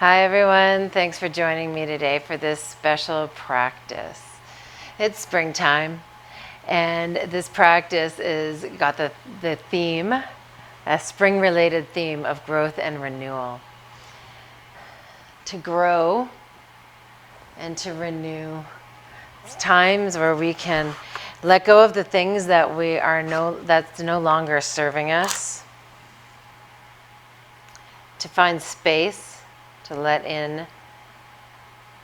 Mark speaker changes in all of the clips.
Speaker 1: Hi everyone, thanks for joining me today for this special practice. It's springtime and this practice is got the theme, a spring related theme of growth and renewal. To grow and to renew. It's times where we can let go of the things that that's no longer serving us. To find space to let in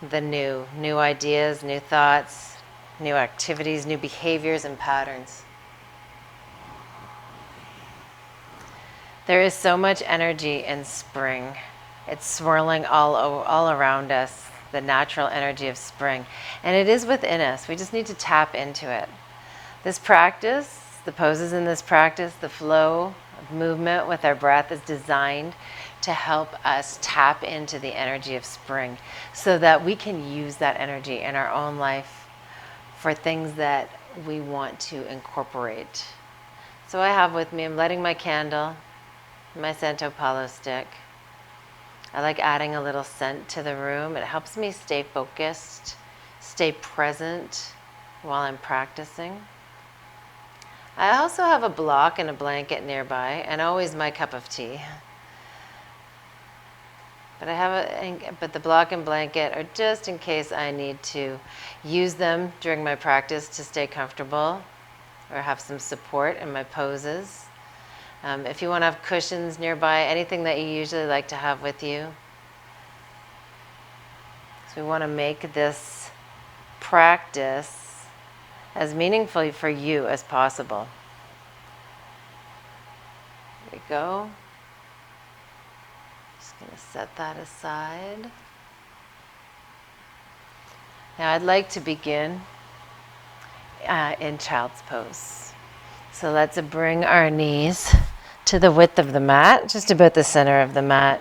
Speaker 1: the new ideas, new thoughts, new activities, new behaviors and patterns. There is so much energy in spring. It's swirling all around us, the natural energy of spring. And it is within us. We just need to tap into it. This practice, the poses in this practice, the flow of movement with our breath is designed to help us tap into the energy of spring so that we can use that energy in our own life for things that we want to incorporate. So I have with me, I'm lighting my candle, my Santo Palo stick. I like adding a little scent to the room. It helps me stay focused, stay present while I'm practicing. I also have a block and a blanket nearby, and always my cup of tea. But the block and blanket are just in case I need to use them during my practice to stay comfortable or have some support in my poses. If you want to have cushions nearby, anything that you usually like to have with you. So we want to make this practice as meaningful for you as possible. There we go. Just going to set that aside. Now I'd like to begin in child's pose. So let's bring our knees to the width of the mat, just about the center of the mat.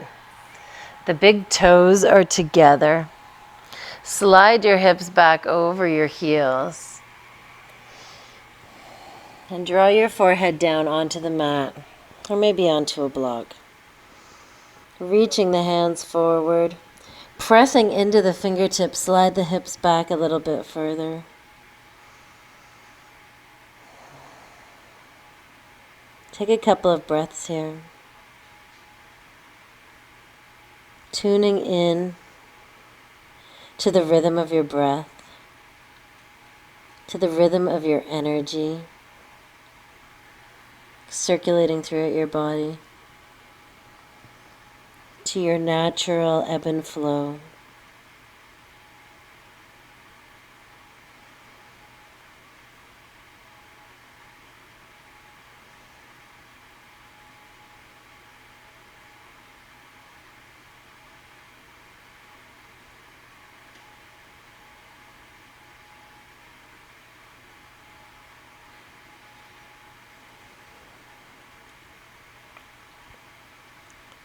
Speaker 1: The big toes are together. Slide your hips back over your heels. And draw your forehead down onto the mat, or maybe onto a block. Reaching the hands forward. Pressing into the fingertips, slide the hips back a little bit further. Take a couple of breaths here. Tuning in to the rhythm of your breath, to the rhythm of your energy, circulating throughout your body, to your natural ebb and flow.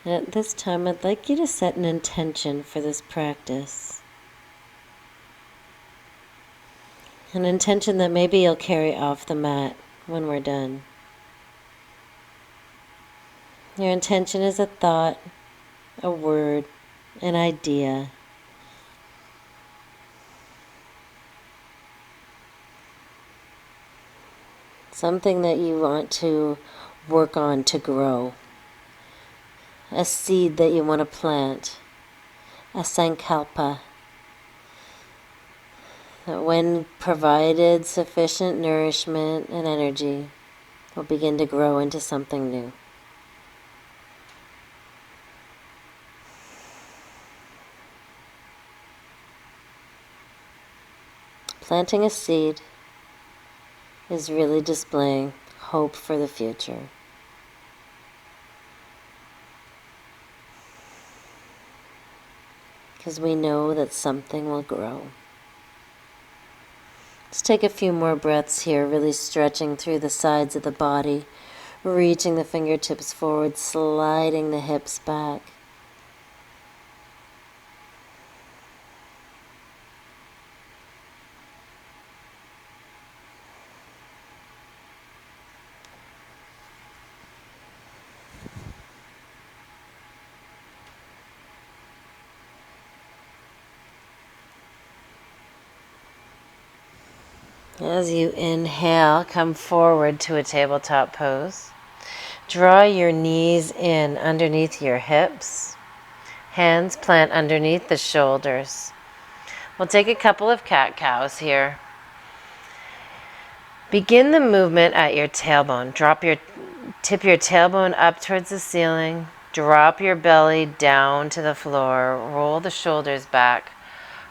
Speaker 1: And at this time, I'd like you to set an intention for this practice. An intention that maybe you'll carry off the mat when we're done. Your intention is a thought, a word, an idea. Something that you want to work on to grow. A seed that you want to plant. A sankalpa. That when provided sufficient nourishment and energy, will begin to grow into something new. Planting a seed is really displaying hope for the future. Because we know that something will grow. Let's take a few more breaths here, really stretching through the sides of the body, reaching the fingertips forward, sliding the hips back. As you inhale, come forward to a tabletop pose. Draw your knees in underneath your hips. Hands plant underneath the shoulders. We'll take a couple of cat-cows here. Begin the movement at your tailbone. Tip your tailbone up towards the ceiling. Drop your belly down to the floor. Roll the shoulders back.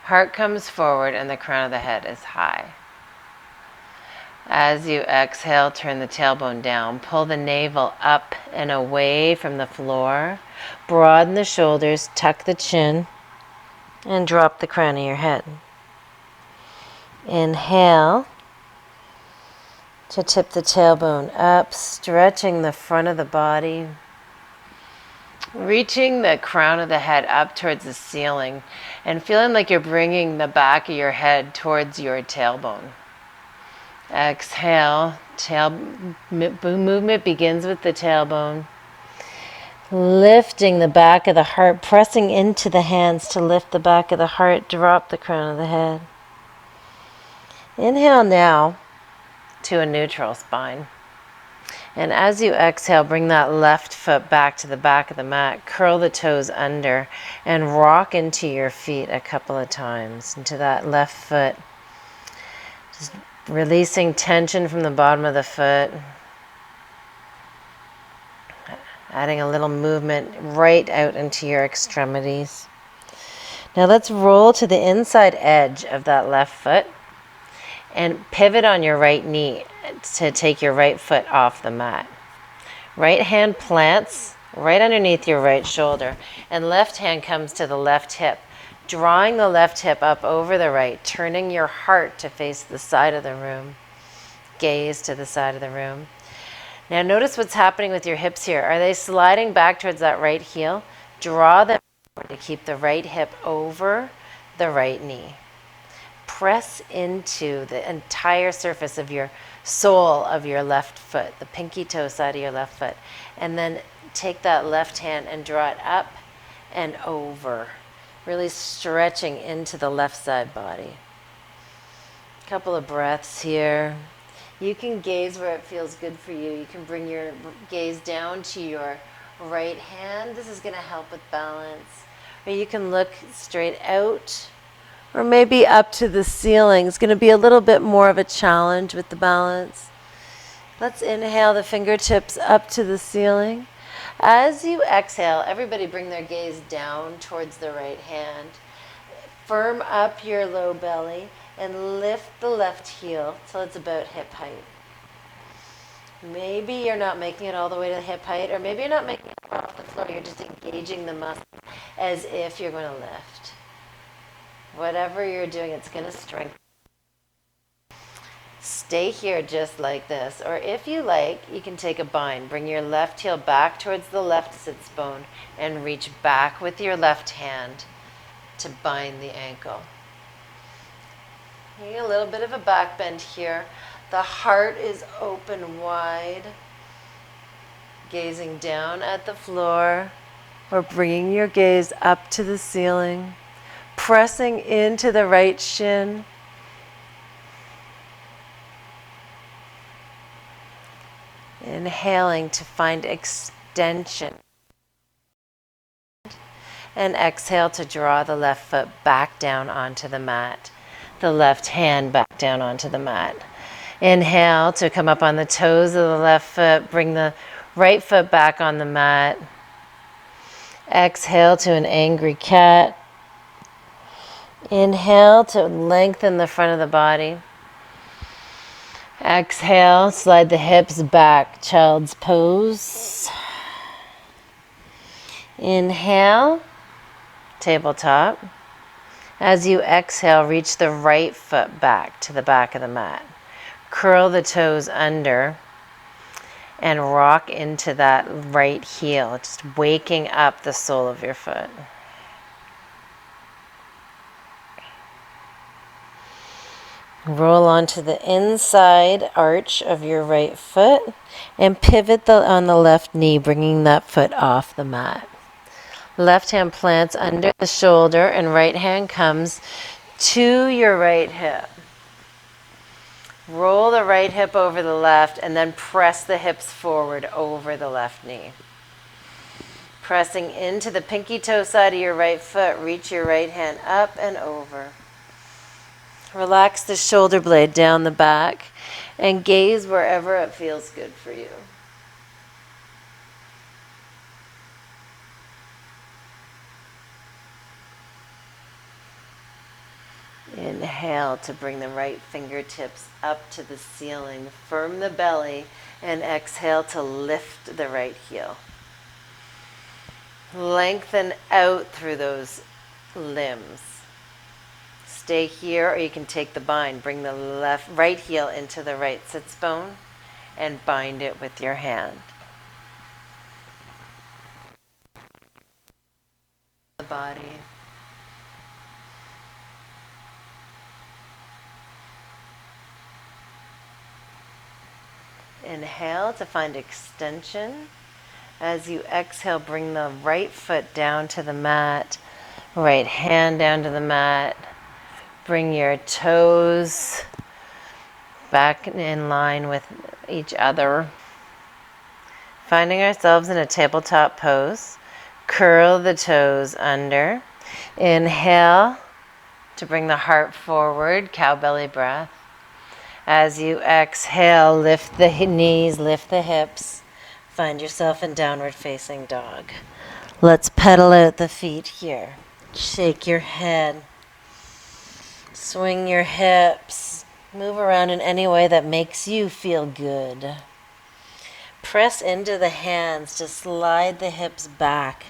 Speaker 1: Heart comes forward and the crown of the head is high. As you exhale, turn the tailbone down. Pull the navel up and away from the floor. Broaden the shoulders, tuck the chin, and drop the crown of your head. Inhale to tip the tailbone up, stretching the front of the body. Reaching the crown of the head up towards the ceiling and feeling like you're bringing the back of your head towards your tailbone. Exhale, movement begins with the tailbone. Lifting the back of the heart, pressing into the hands to lift the back of the heart, drop the crown of the head. Inhale now to a neutral spine. And as you exhale, bring that left foot back to the back of the mat. Curl the toes under and rock into your feet a couple of times, into that left foot. Just releasing tension from the bottom of the foot. Adding a little movement right out into your extremities. Now let's roll to the inside edge of that left foot and pivot on your right knee to take your right foot off the mat. Right hand plants right underneath your right shoulder and left hand comes to the left hip, drawing the left hip up over the right, turning your heart to face the side of the room. Gaze to the side of the room. Now notice what's happening with your hips here. Are they sliding back towards that right heel? Draw them forward to keep the right hip over the right knee. Press into the entire surface of your sole of your left foot, the pinky toe side of your left foot. And then take that left hand and draw it up and over. Really stretching into the left side body. Couple of breaths here. You can gaze where it feels good for you. You can bring your gaze down to your right hand. This is going to help with balance. Or you can look straight out or maybe up to the ceiling. It's going to be a little bit more of a challenge with the balance. Let's inhale the fingertips up to the ceiling. As you exhale, everybody bring their gaze down towards the right hand. Firm up your low belly and lift the left heel till it's about hip height. Maybe you're not making it all the way to hip height, or maybe you're not making it off the floor. You're just engaging the muscle as if you're going to lift. Whatever you're doing, it's going to strengthen. Stay here just like this. Or if you like, you can take a bind. Bring your left heel back towards the left sits bone and reach back with your left hand to bind the ankle. A little bit of a back bend here. The heart is open wide. Gazing down at the floor or bringing your gaze up to the ceiling. Pressing into the right shin. Inhaling to find extension. And exhale to draw the left foot back down onto the mat. The left hand back down onto the mat. Inhale to come up on the toes of the left foot. Bring the right foot back on the mat. Exhale to an angry cat. Inhale to lengthen the front of the body. Exhale, slide the hips back, child's pose. Inhale, tabletop. As you exhale, reach the right foot back to the back of the mat. Curl the toes under and rock into that right heel, just waking up the sole of your foot. Roll onto the inside arch of your right foot and pivot on the left knee, bringing that foot off the mat. Left hand plants under the shoulder and right hand comes to your right hip. Roll the right hip over the left and then press the hips forward over the left knee. Pressing into the pinky toe side of your right foot, reach your right hand up and over. Relax the shoulder blade down the back and gaze wherever it feels good for you. Inhale to bring the right fingertips up to the ceiling. Firm the belly and exhale to lift the right heel. Lengthen out through those limbs. Stay here, or you can take the bind. Bring the right heel into the right sits bone and bind it with your hand. The body. Inhale to find extension. As you exhale, bring the right foot down to the mat, right hand down to the mat. Bring your toes back in line with each other. Finding ourselves in a tabletop pose. Curl the toes under. Inhale to bring the heart forward, cow belly breath. As you exhale, lift the knees, lift the hips. Find yourself in downward facing dog. Let's pedal out the feet here. Shake your head. Swing your hips. Move around in any way that makes you feel good. Press into the hands to slide the hips back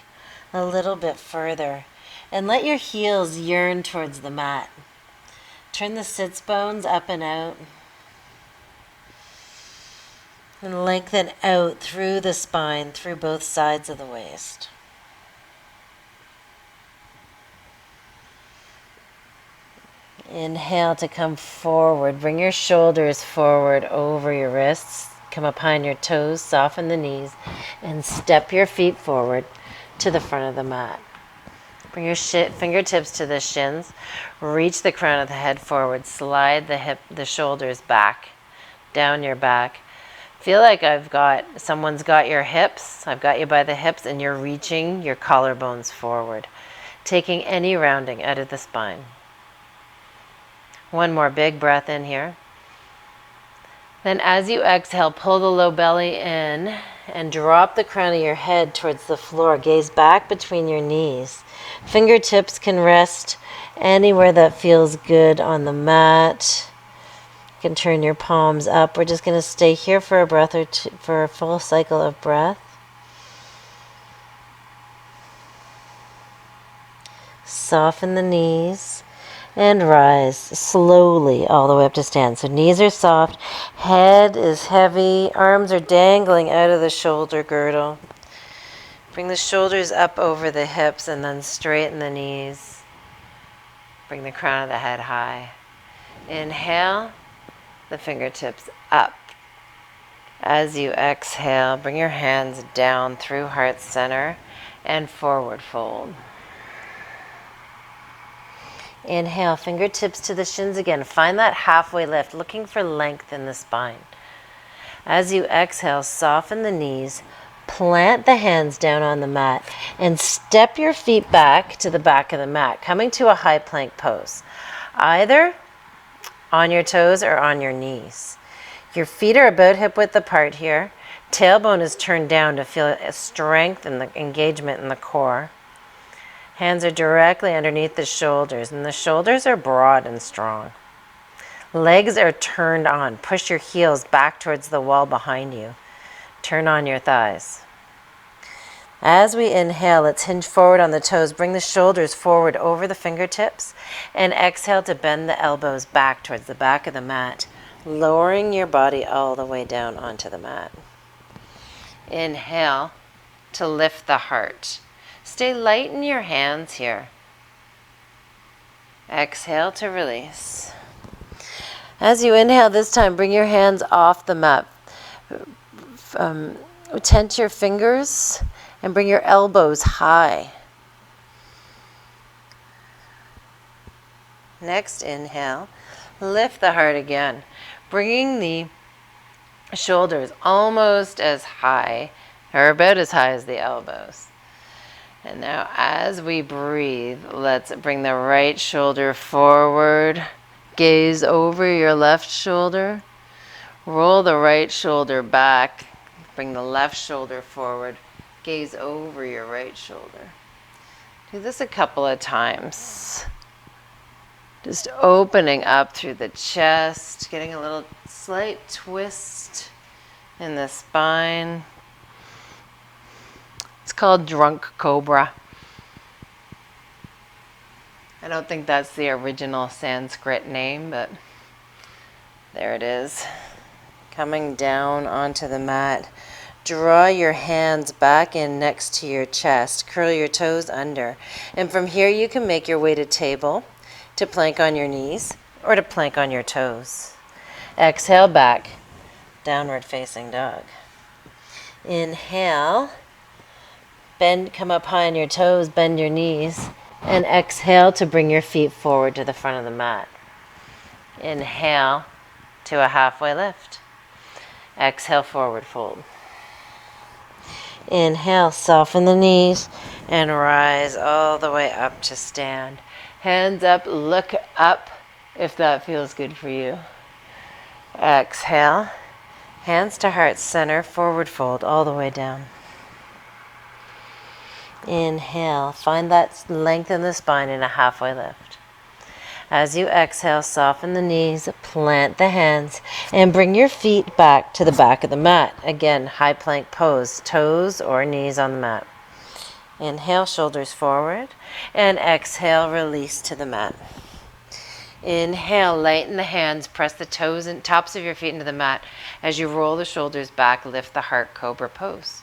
Speaker 1: a little bit further. And let your heels yearn towards the mat. Turn the sits bones up and out. And lengthen out through the spine, through both sides of the waist. Inhale to come forward. Bring your shoulders forward over your wrists. Come up behind your toes, soften the knees, and step your feet forward to the front of the mat. Bring your fingertips to the shins. Reach the crown of the head forward. Slide the shoulders back, down your back. Feel like someone's got your hips. I've got you by the hips, and you're reaching your collarbones forward, taking any rounding out of the spine. One more big breath in here. Then as you exhale, pull the low belly in and drop the crown of your head towards the floor. Gaze back between your knees. Fingertips can rest anywhere that feels good on the mat. You can turn your palms up. We're just going to stay here for a breath or two, for a full cycle of breath. Soften the knees and rise slowly all the way up to stand. So knees are soft, head is heavy, arms are dangling out of the shoulder girdle. Bring the shoulders up over the hips and then straighten the knees. Bring the crown of the head high. Inhale, the fingertips up. As you exhale, bring your hands down through heart center and forward fold. Inhale, fingertips to the shins again. Find that halfway lift, looking for length in the spine. As you exhale, soften the knees, plant the hands down on the mat, and step your feet back to the back of the mat, coming to a high plank pose, either on your toes or on your knees. Your feet are about hip width apart here. Tailbone is turned down to feel a strength and the engagement in the core. Hands are directly underneath the shoulders, and the shoulders are broad and strong. Legs are turned on. Push your heels back towards the wall behind you. Turn on your thighs. As we inhale, let's hinge forward on the toes. Bring the shoulders forward over the fingertips, and exhale to bend the elbows back towards the back of the mat, lowering your body all the way down onto the mat. Inhale to lift the heart. Stay light in your hands here. Exhale to release. As you inhale this time, bring your hands off the mat. Tense your fingers and bring your elbows high. Next inhale, lift the heart again. Bringing the shoulders almost as high, or about as high as the elbows. And now as we breathe, let's bring the right shoulder forward. Gaze over your left shoulder. Roll the right shoulder back. Bring the left shoulder forward. Gaze over your right shoulder. Do this a couple of times. Just opening up through the chest, getting a little slight twist in the spine. It's called drunk cobra. I don't think that's the original Sanskrit name, but there it is. Coming down onto the mat. Draw your hands back in next to your chest. Curl your toes under. And from here you can make your way to table, to plank on your knees, or to plank on your toes. Exhale back, downward facing dog. Inhale, bend, come up high on your toes, bend your knees, and exhale to bring your feet forward to the front of the mat. Inhale to a halfway lift. Exhale, forward fold. Inhale, soften the knees and rise all the way up to stand. Hands up, look up if that feels good for you. Exhale, hands to heart center, forward fold all the way down. Inhale, find that length in the spine in a halfway lift. As you exhale, soften the knees, plant the hands, and bring your feet back to the back of the mat. Again, high plank pose, toes or knees on the mat. Inhale, shoulders forward, and exhale, release to the mat. Inhale, lighten the hands, press the toes and tops of your feet into the mat. As you roll the shoulders back, lift the heart cobra pose.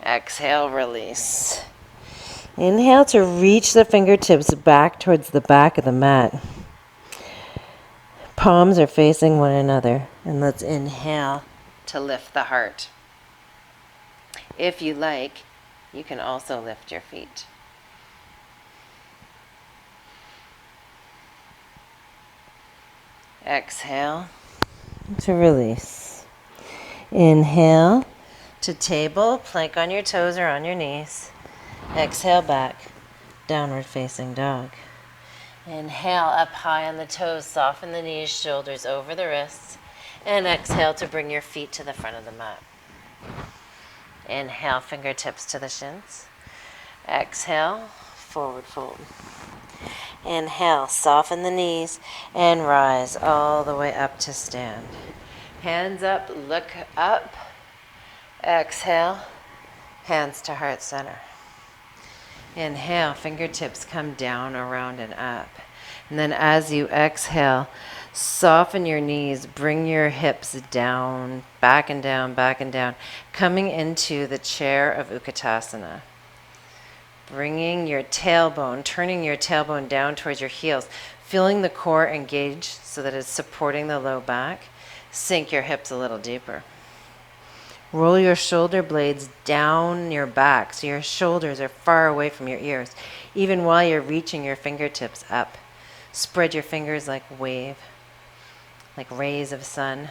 Speaker 1: Exhale, release. Inhale to reach the fingertips back towards the back of the mat. Palms are facing one another. And let's inhale to lift the heart. If you like, you can also lift your feet. Exhale to release. Inhale to table, plank on your toes or on your knees. Exhale back, downward facing dog. Inhale up high on the toes, soften the knees, shoulders over the wrists. And exhale to bring your feet to the front of the mat. Inhale, fingertips to the shins. Exhale, forward fold. Inhale, soften the knees and rise all the way up to stand. Hands up, look up. Exhale, hands to heart center. Inhale, fingertips come down, around, and up. And then as you exhale, soften your knees, bring your hips down, back and down, back and down, coming into the chair of Utkatasana. Bringing your tailbone, turning your tailbone down towards your heels, feeling the core engage so that it's supporting the low back. Sink your hips a little deeper. Roll your shoulder blades down your back so your shoulders are far away from your ears, even while you're reaching your fingertips up. Spread your fingers like wave, like rays of sun.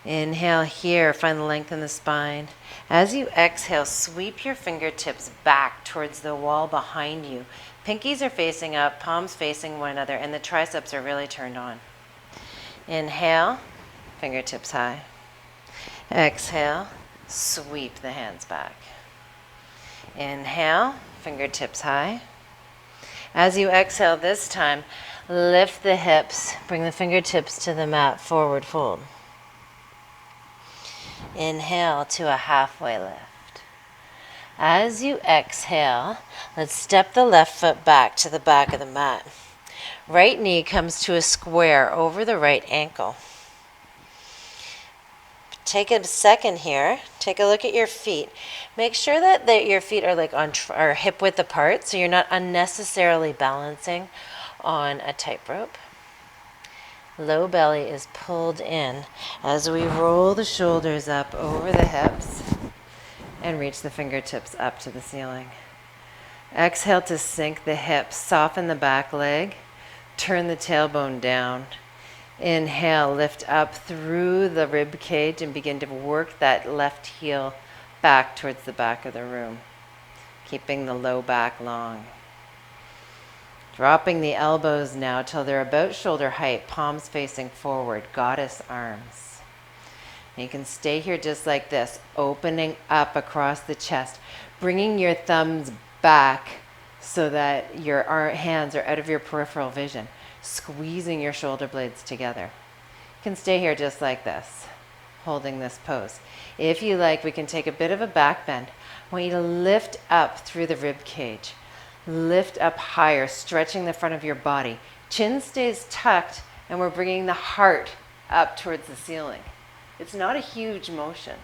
Speaker 1: Inhale here, find the length in the spine. As you exhale, sweep your fingertips back towards the wall behind you. Pinkies are facing up, palms facing one another, and the triceps are really turned on. Inhale, fingertips high. Exhale, sweep the hands back. Inhale, fingertips high. As you exhale this time, lift the hips, bring the fingertips to the mat, forward fold. Inhale to a halfway lift. As you exhale, let's step the left foot back to the back of the mat. Right knee comes to a square over the right ankle. Take a second here. Take a look at your feet. Make sure that your feet are like are hip width apart, so you're not unnecessarily balancing on a tightrope. Low belly is pulled in as we roll the shoulders up over the hips and reach the fingertips up to the ceiling. Exhale to sink the hips, soften the back leg, turn the tailbone down. Inhale, lift up through the rib cage and begin to work that left heel back towards the back of the room, keeping the low back long. Dropping the elbows now till they're about shoulder height, palms facing forward, goddess arms. And you can stay here just like this, opening up across the chest, bringing your thumbs back so that your hands are out of your peripheral vision, squeezing your shoulder blades together. You can stay here just like this, holding this pose. If you like, we can take a bit of a back bend. I want you to lift up through the rib cage. Lift up higher, stretching the front of your body. Chin stays tucked, and we're bringing the heart up towards the ceiling. It's not a huge motion.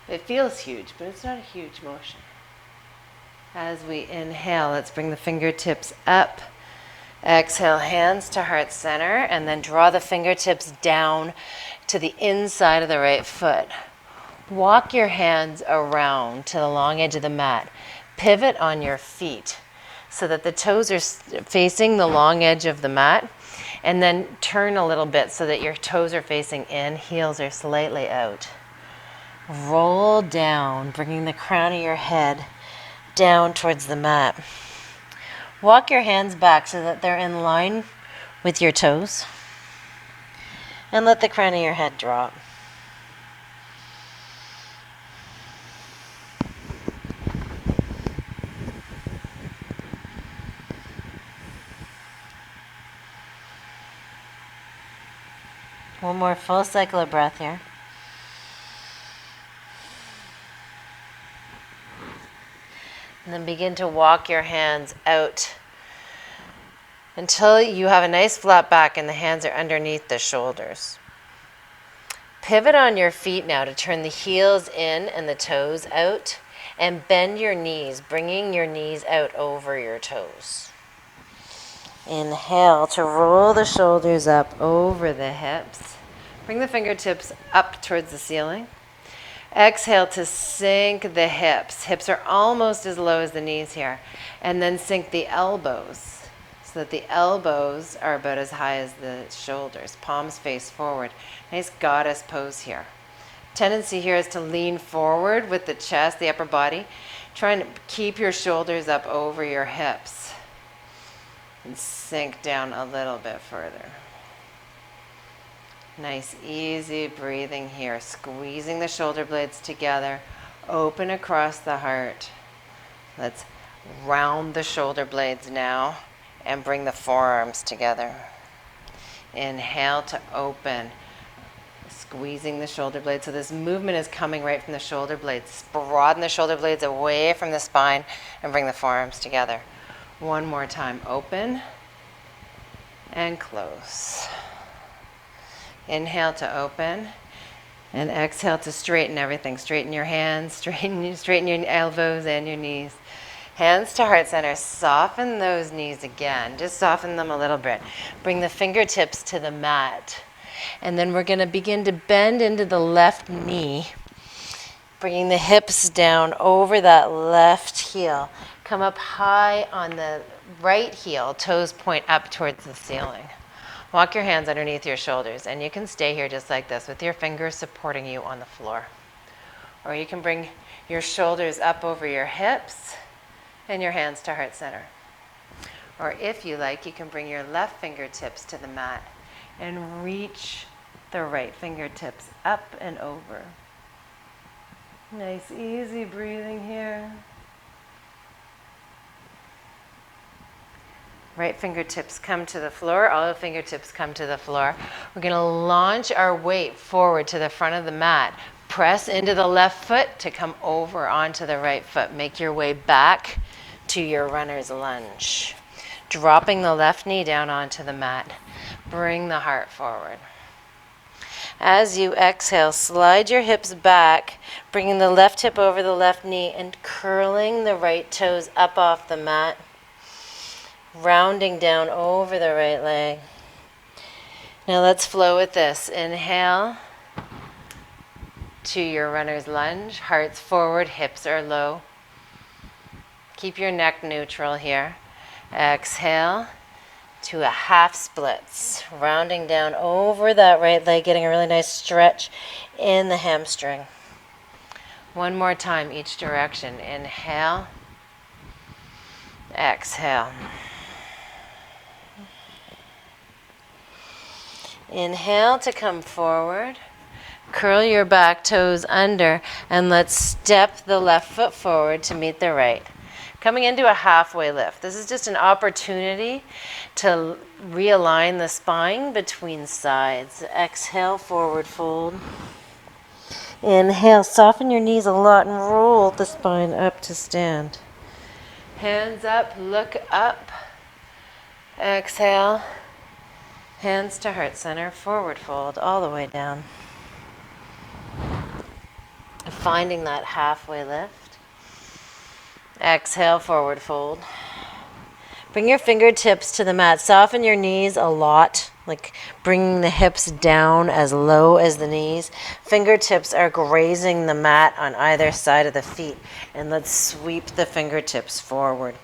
Speaker 1: It feels huge, but it's not a huge motion. As we inhale, let's bring the fingertips up. Exhale, hands to heart center, and then draw the fingertips down to the inside of the right foot. Walk your hands around to the long edge of the mat. Pivot on your feet so that the toes are facing the long edge of the mat, and then turn a little bit so that your toes are facing in, heels are slightly out. Roll down, bringing the crown of your head down towards the mat. Walk your hands back so that they're in line with your toes, and let the crown of your head drop. One more full cycle of breath here. And then begin to walk your hands out until you have a nice flat back and the hands are underneath the shoulders. Pivot on your feet now to turn the heels in and the toes out, and bend your knees, bringing your knees out over your toes. Inhale to roll the shoulders up over the hips. Bring the fingertips up towards the ceiling. Exhale to sink the hips. Hips are almost as low as the knees here. And then sink the elbows so that the elbows are about as high as the shoulders. Palms face forward. Nice goddess pose here. Tendency here is to lean forward with the chest, the upper body. Trying to keep your shoulders up over your hips. And sink down a little bit further. Nice, easy breathing here. Squeezing the shoulder blades together. Open across the heart. Let's round the shoulder blades now and bring the forearms together. Inhale to open. Squeezing the shoulder blades. So this movement is coming right from the shoulder blades. Broaden the shoulder blades away from the spine and bring the forearms together. One more time. Open and close. Inhale to open, and exhale to straighten everything. Straighten your hands, straighten your elbows and your knees. Hands to heart center. Soften those knees again. Just soften them a little bit. Bring the fingertips to the mat. And then we're going to begin to bend into the left knee, bringing the hips down over that left heel. Come up high on the right heel, toes point up towards the ceiling. Walk your hands underneath your shoulders, and you can stay here just like this with your fingers supporting you on the floor. Or you can bring your shoulders up over your hips and your hands to heart center. Or if you like, you can bring your left fingertips to the mat and reach the right fingertips up and over. Nice, easy breathing here. Right fingertips come to the floor. All the fingertips come to the floor. We're going to launch our weight forward to the front of the mat. Press into the left foot to come over onto the right foot. Make your way back to your runner's lunge. Dropping the left knee down onto the mat. Bring the heart forward. As you exhale, slide your hips back, bringing the left hip over the left knee and curling the right toes up off the mat. Rounding down over the right leg. Now let's flow with this. Inhale to your runner's lunge. Hearts forward, hips are low. Keep your neck neutral here. Exhale. to a half splits, rounding down over that right leg, getting a really nice stretch in the hamstring. One more time, each direction. Inhale, exhale. Inhale to come forward. Curl your back toes under, and let's step the left foot forward to meet the right. Coming into a halfway lift. This is just an opportunity to realign the spine between sides. Exhale, forward fold. Inhale, soften your knees a lot and roll the spine up to stand. Hands up, look up. Exhale. Hands to heart center, forward fold all the way down. Finding that halfway lift. Exhale, forward fold. Bring your fingertips to the mat. Soften your knees a lot, like bringing the hips down as low as the knees. Fingertips are grazing the mat on either side of the feet. And let's sweep the fingertips forward.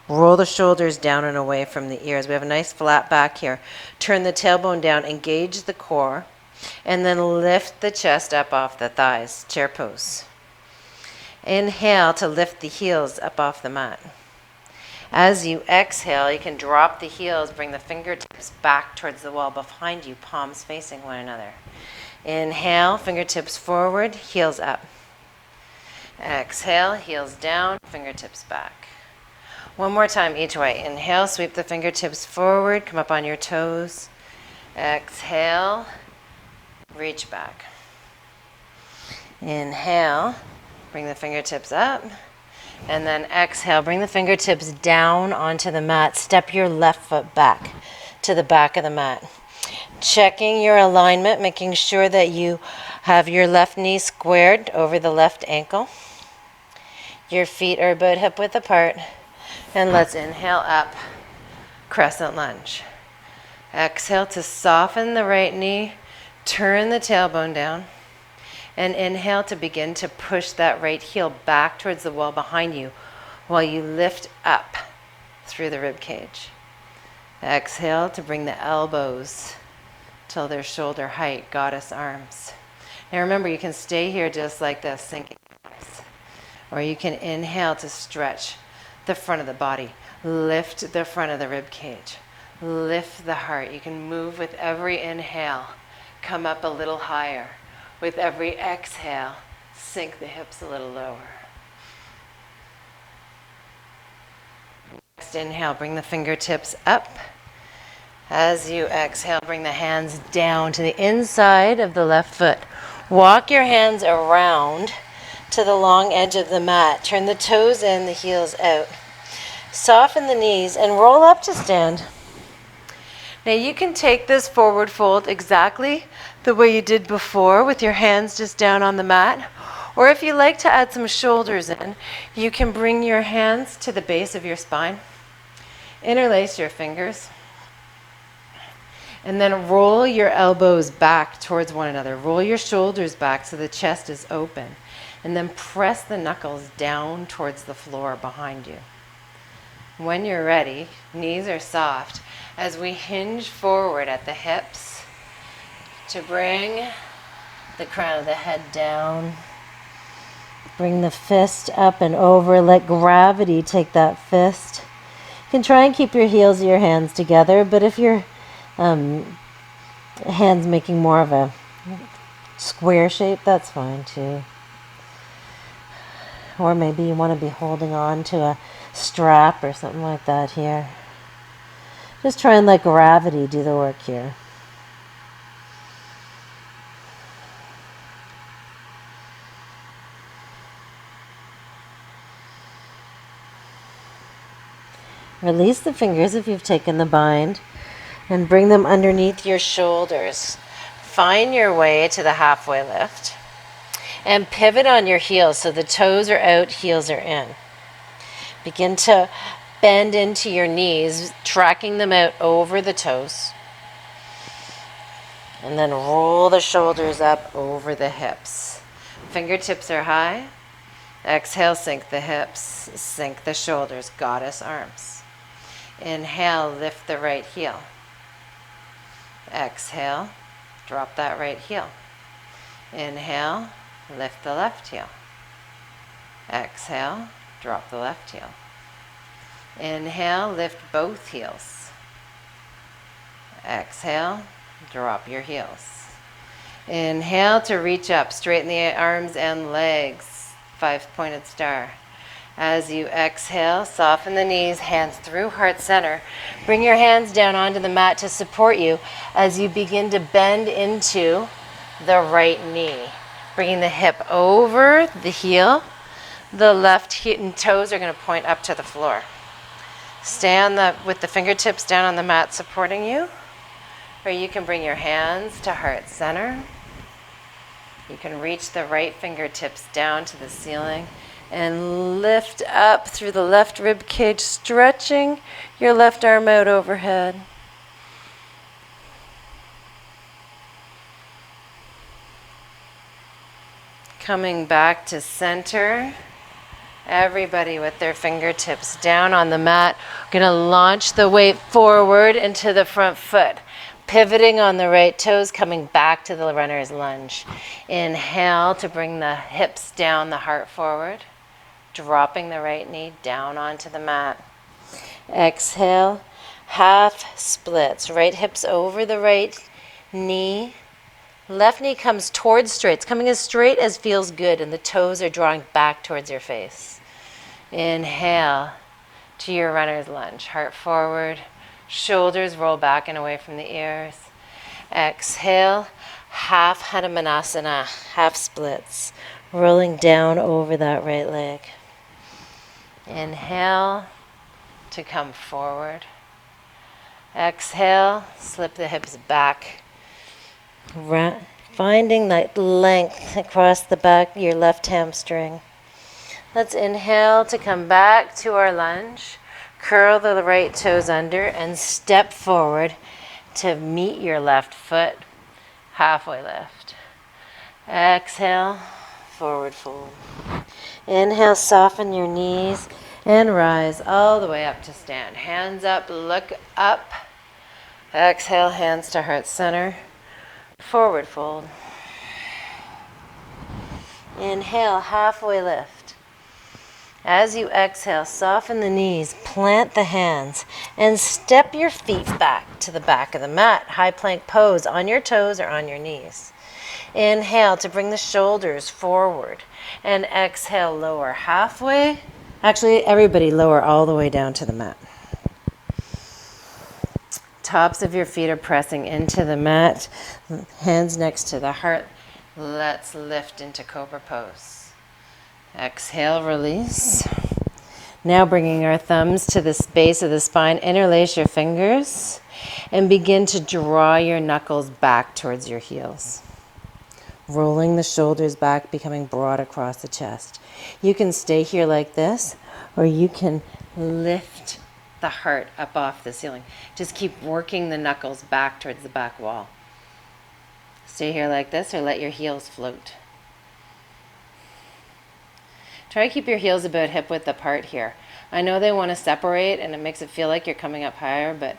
Speaker 1: Roll the shoulders down and away from the ears. We have a nice flat back here. Turn the tailbone down, engage the core, and then lift the chest up off the thighs. Chair pose. Inhale to lift the heels up off the mat. As you exhale, you can drop the heels, bring the fingertips back towards the wall behind you, palms facing one another. Inhale, fingertips forward, heels up. Exhale, heels down, fingertips back. One more time each way. Inhale, sweep the fingertips forward, come up on your toes. Exhale, reach back. Inhale, bring the fingertips up. And then exhale, bring the fingertips down onto the mat. Step your left foot back to the back of the mat. Checking your alignment, making sure that you have your left knee squared over the left ankle. Your feet are about hip width apart. And let's inhale up, crescent lunge. Exhale to soften the right knee, turn the tailbone down. And inhale to begin to push that right heel back towards the wall behind you while you lift up through the rib cage. Exhale to bring the elbows till they're shoulder height, goddess arms. Now remember, you can stay here just like this, sinking. Or you can inhale to stretch the front of the body. Lift the front of the rib cage. Lift the heart. You can move with every inhale. Come up a little higher. With every exhale, sink the hips a little lower. Next inhale, bring the fingertips up. As you exhale, bring the hands down to the inside of the left foot. Walk your hands around to the long edge of the mat. Turn the toes in, the heels out. Soften the knees and roll up to stand. Now you can take this forward fold exactly the way you did before with your hands just down on the mat. Or if you like to add some shoulders in, you can bring your hands to the base of your spine. Interlace your fingers. And then roll your elbows back towards one another. Roll your shoulders back so the chest is open. And then press the knuckles down towards the floor behind you. When you're ready, knees are soft. As we hinge forward at the hips to bring the crown of the head down. Bring the fist up and over. Let gravity take that fist. You can try and keep your heels of your hands together, but if your hands making more of a square shape, that's fine too. Or maybe you want to be holding on to a strap or something like that here. Just try and let gravity do the work here. Release the fingers if you've taken the bind and bring them underneath your shoulders. Find your way to the halfway lift and pivot on your heels so the toes are out, heels are in. Begin to bend into your knees, tracking them out over the toes. And then roll the shoulders up over the hips. Fingertips are high. Exhale, sink the hips, sink the shoulders, goddess arms. Inhale, lift the right heel. Exhale, drop that right heel. Inhale, lift the left heel. Exhale, drop the left heel. Inhale, lift both heels. Exhale, drop your heels. Inhale to reach up, straighten the arms and legs, 5-pointed star. As you exhale, soften the knees, hands through heart center. Bring your hands down onto the mat to support you as you begin to bend into the right knee. Bringing the hip over the heel. The left toes are going to point up to the floor. Stay with the fingertips down on the mat supporting you. Or you can bring your hands to heart center. You can reach the right fingertips down to the ceiling and lift up through the left rib cage, stretching your left arm out overhead. Coming back to center. Everybody with their fingertips down on the mat. We're going to launch the weight forward into the front foot. Pivoting on the right toes, coming back to the runner's lunge. Inhale to bring the hips down, the heart forward. Dropping the right knee down onto the mat. Exhale, half splits. Right hips over the right knee. Left knee comes towards straight. It's coming as straight as feels good, and the toes are drawing back towards your face. Inhale to your runner's lunge. Heart forward. Shoulders roll back and away from the ears. Exhale, half Hanumanasana, half splits. Rolling down over that right leg. Inhale to come forward. Exhale, slip the hips back. Finding that length across the back of your left hamstring. Let's inhale to come back to our lunge. Curl the right toes under and step forward to meet your left foot. Halfway lift. Exhale, forward fold. Inhale, soften your knees and rise all the way up to stand. Hands up, look up. Exhale, hands to heart center. Forward fold. Inhale, halfway lift. As you exhale, soften the knees, plant the hands, and step your feet back to the back of the mat. High plank pose on your toes or on your knees. Inhale to bring the shoulders forward. And exhale, lower halfway. Actually, everybody lower all the way down to the mat. Tops of your feet are pressing into the mat. Hands next to the heart. Let's lift into cobra pose. Exhale, release. Now bringing our thumbs to the base of the spine, interlace your fingers and begin to draw your knuckles back towards your heels. Rolling the shoulders back, becoming broad across the chest. You can stay here like this, or you can lift the heart up off the ceiling. Just keep working the knuckles back towards the back wall. Stay here like this, or let your heels float. Try to keep your heels about hip width apart here. I know they want to separate and it makes it feel like you're coming up higher, but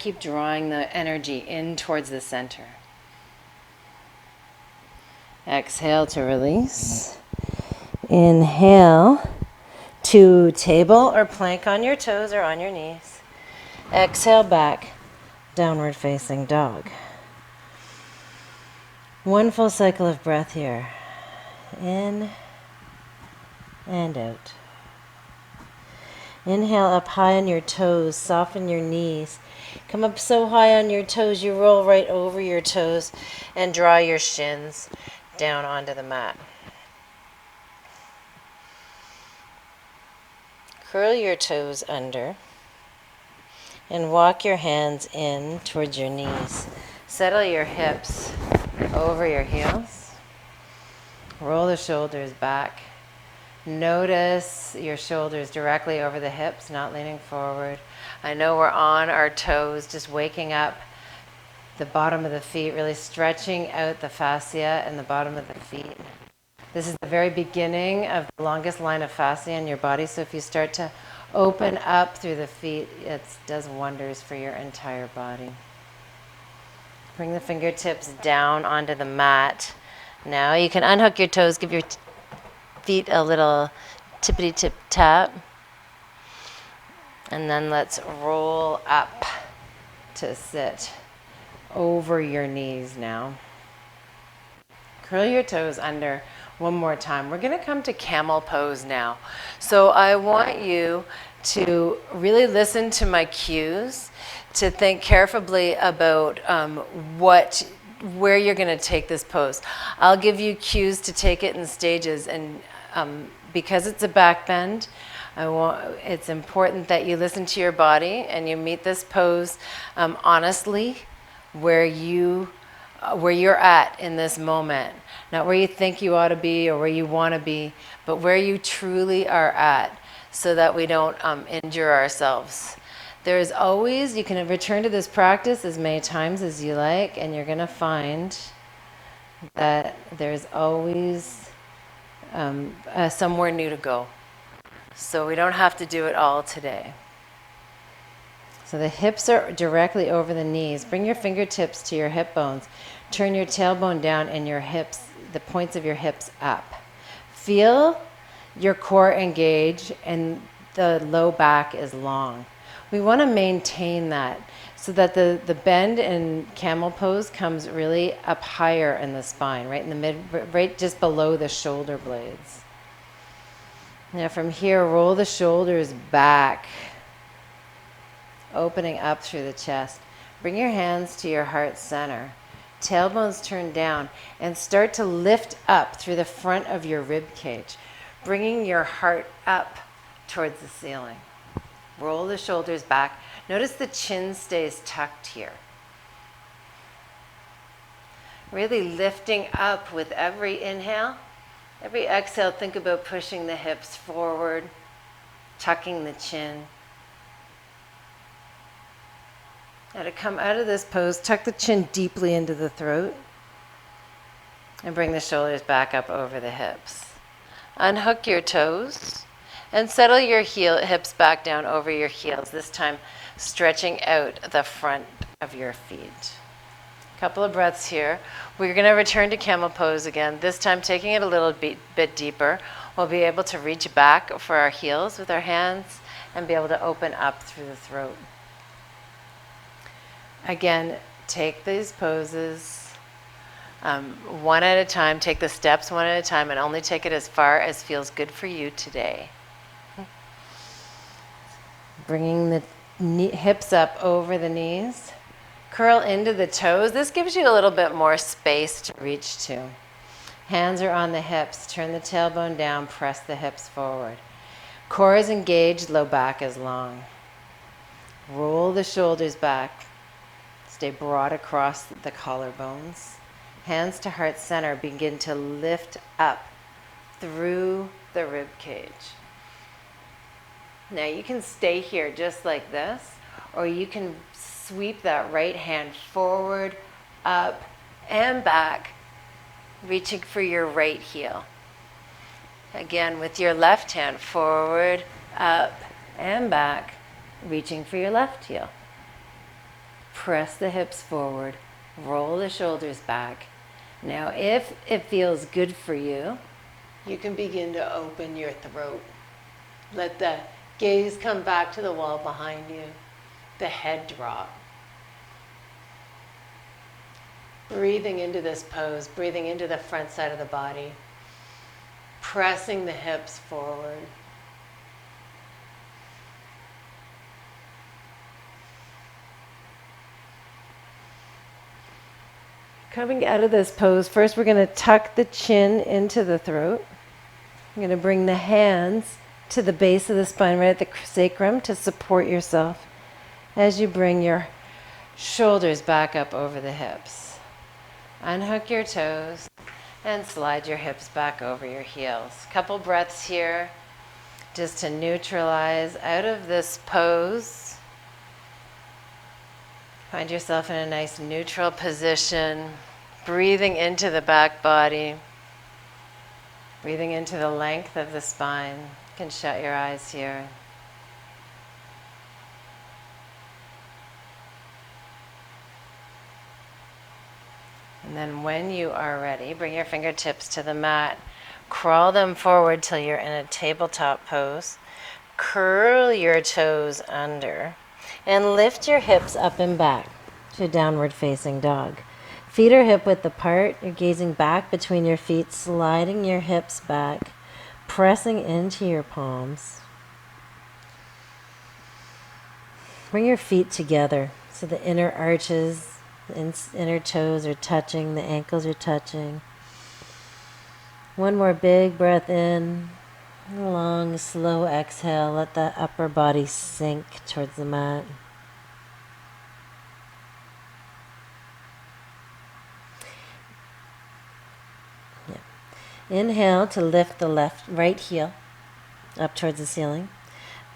Speaker 1: keep drawing the energy in towards the center. Exhale to release. Inhale to table or plank on your toes or on your knees. Exhale back, downward facing dog. One full cycle of breath here. In and out. Inhale up high on your toes, soften your knees. Come up so high on your toes, you roll right over your toes and draw your shins down onto the mat. Curl your toes under and walk your hands in towards your knees. Settle your hips over your heels. Roll the shoulders back. Notice your shoulders directly over the hips, not leaning forward. I know we're on our toes, just waking up the bottom of the feet, really stretching out the fascia and the bottom of the feet. This is the very beginning of the longest line of fascia in your body, so if you start to Open up through the feet. It does wonders for your entire body. Bring the fingertips down onto the mat. Now you can unhook your toes, give your feet a little tippity-tip tap. And then let's roll up to sit over your knees now. Curl your toes under one more time. We're going to come to camel pose now. So I want you to really listen to my cues, to think carefully about where you're going to take this pose. I'll give you cues to take it in stages, and because it's a back bend, it's important that you listen to your body and you meet this pose honestly where you're at in this moment. Not where you think you ought to be or where you want to be, but where you truly are at, so that we don't injure ourselves. There's always, you can return to this practice as many times as you like, and you're going to find that there's always somewhere new to go. So we don't have to do it all today. So the hips are directly over the knees. Bring your fingertips to your hip bones. Turn your tailbone down and your hips, the points of your hips up. Feel your core engage and the low back is long. We want to maintain that so that the bend in camel pose comes really up higher in the spine, right in the mid, right just below the shoulder blades. Now from here, roll the shoulders back, opening up through the chest. Bring your hands to your heart center. Tailbones turn down and start to lift up through the front of your rib cage, bringing your heart up towards the ceiling. Roll the shoulders back. Notice the chin stays tucked here. Really lifting up with every inhale. Every exhale, think about pushing the hips forward, tucking the chin. Now to come out of this pose, tuck the chin deeply into the throat and bring the shoulders back up over the hips. Unhook your toes and settle your hips back down over your heels, this time stretching out the front of your feet. Couple of breaths here. We're going to return to camel pose again, this time taking it a little bit deeper. We'll be able to reach back for our heels with our hands and be able to open up through the throat. Again, take these poses one at a time, take the steps one at a time, and only take it as far as feels good for you today. Bringing the hips up over the knees. Curl into the toes. This gives you a little bit more space to reach to. Hands are on the hips. Turn the tailbone down. Press the hips forward. Core is engaged. Low back is long. Roll the shoulders back. Stay broad across the collarbones. Hands to heart center. Begin to lift up through the rib cage. Now you can stay here just like this, or you can sweep that right hand forward, up, and back, reaching for your right heel. Again, with your left hand, forward, up, and back, reaching for your left heel. Press the hips forward, roll the shoulders back. Now, if it feels good for you, you can begin to open your throat. Let the gaze come back to the wall behind you. The head drop. Breathing into this pose, breathing into the front side of the body, pressing the hips forward. Coming out of this pose, first we're going to tuck the chin into the throat. You're going to bring the hands to the base of the spine, right at the sacrum, to support yourself as you bring your shoulders back up over the hips. Unhook your toes and slide your hips back over your heels. Couple breaths here just to neutralize out of this pose. Find yourself in a nice neutral position, breathing into the back body, breathing into the length of the spine. You can shut your eyes here. And then when you are ready, bring your fingertips to the mat. Crawl them forward till you're in a tabletop pose. Curl your toes under and lift your hips up and back to downward facing dog. Feet are hip width apart. You're gazing back between your feet, sliding your hips back, pressing into your palms. Bring your feet together so the inner arches, the inner toes are touching, the ankles are touching. One more big breath in. Long, slow exhale. Let the upper body sink towards the mat. Yeah. Inhale to lift the right heel up towards the ceiling.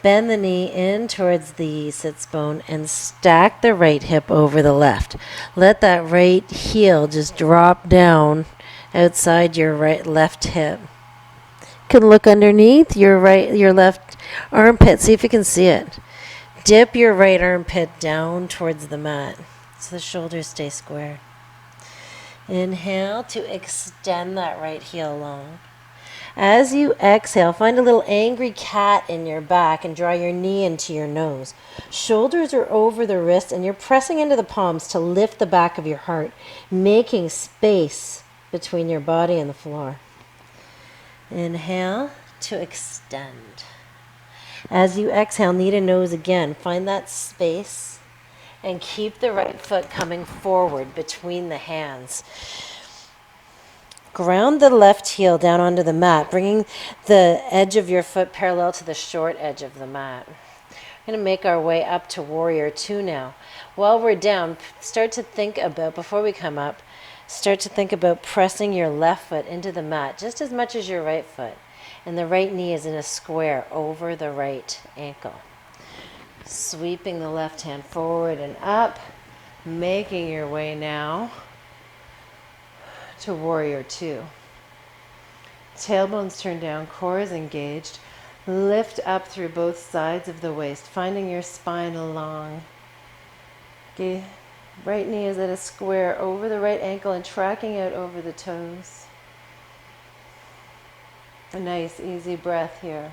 Speaker 1: Bend the knee in towards the sits bone and stack the right hip over the left. Let that right heel just drop down outside your left hip. You can look underneath your left armpit. See if you can see it. Dip your right armpit down towards the mat so the shoulders stay square. Inhale to extend that right heel long. As you exhale, find a little angry cat in your back and draw your knee into your nose. Shoulders are over the wrist and you're pressing into the palms to lift the back of your heart, making space between your body and the floor. Inhale to extend. As you exhale, knee to nose again. Find that space and keep the right foot coming forward between the hands. Ground the left heel down onto the mat, bringing the edge of your foot parallel to the short edge of the mat. We're going to make our way up to Warrior 2 now. While we're down, start to think about, before we come up, start to think about pressing your left foot into the mat just as much as your right foot. And the right knee is in a square over the right ankle. Sweeping the left hand forward and up, making your way now to Warrior 2. Tailbones turned down, core is engaged. Lift up through both sides of the waist, finding your spine long. Okay. Right knee is at a square over the right ankle and tracking out over the toes. A nice, easy breath here.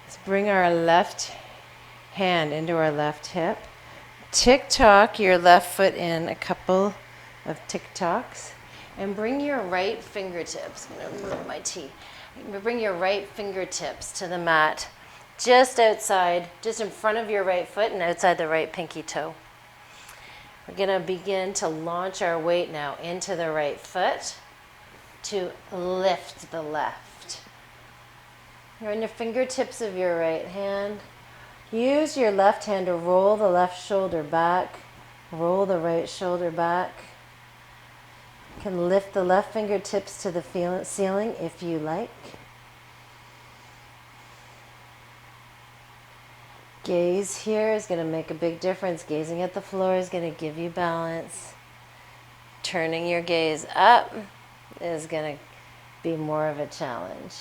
Speaker 1: Let's bring our left hand into our left hip. Tick-tock your left foot in a couple of tick-tocks. And bring your right fingertips, I'm going to move my tea. Bring your right fingertips to the mat, just outside, just in front of your right foot and outside the right pinky toe. We're going to begin to launch our weight now into the right foot to lift the left. You're on your fingertips of your right hand. Use your left hand to roll the left shoulder back, roll the right shoulder back. You can lift the left fingertips to the ceiling if you like. Gaze here is going to make a big difference. Gazing at the floor is going to give you balance. Turning your gaze up is going to be more of a challenge.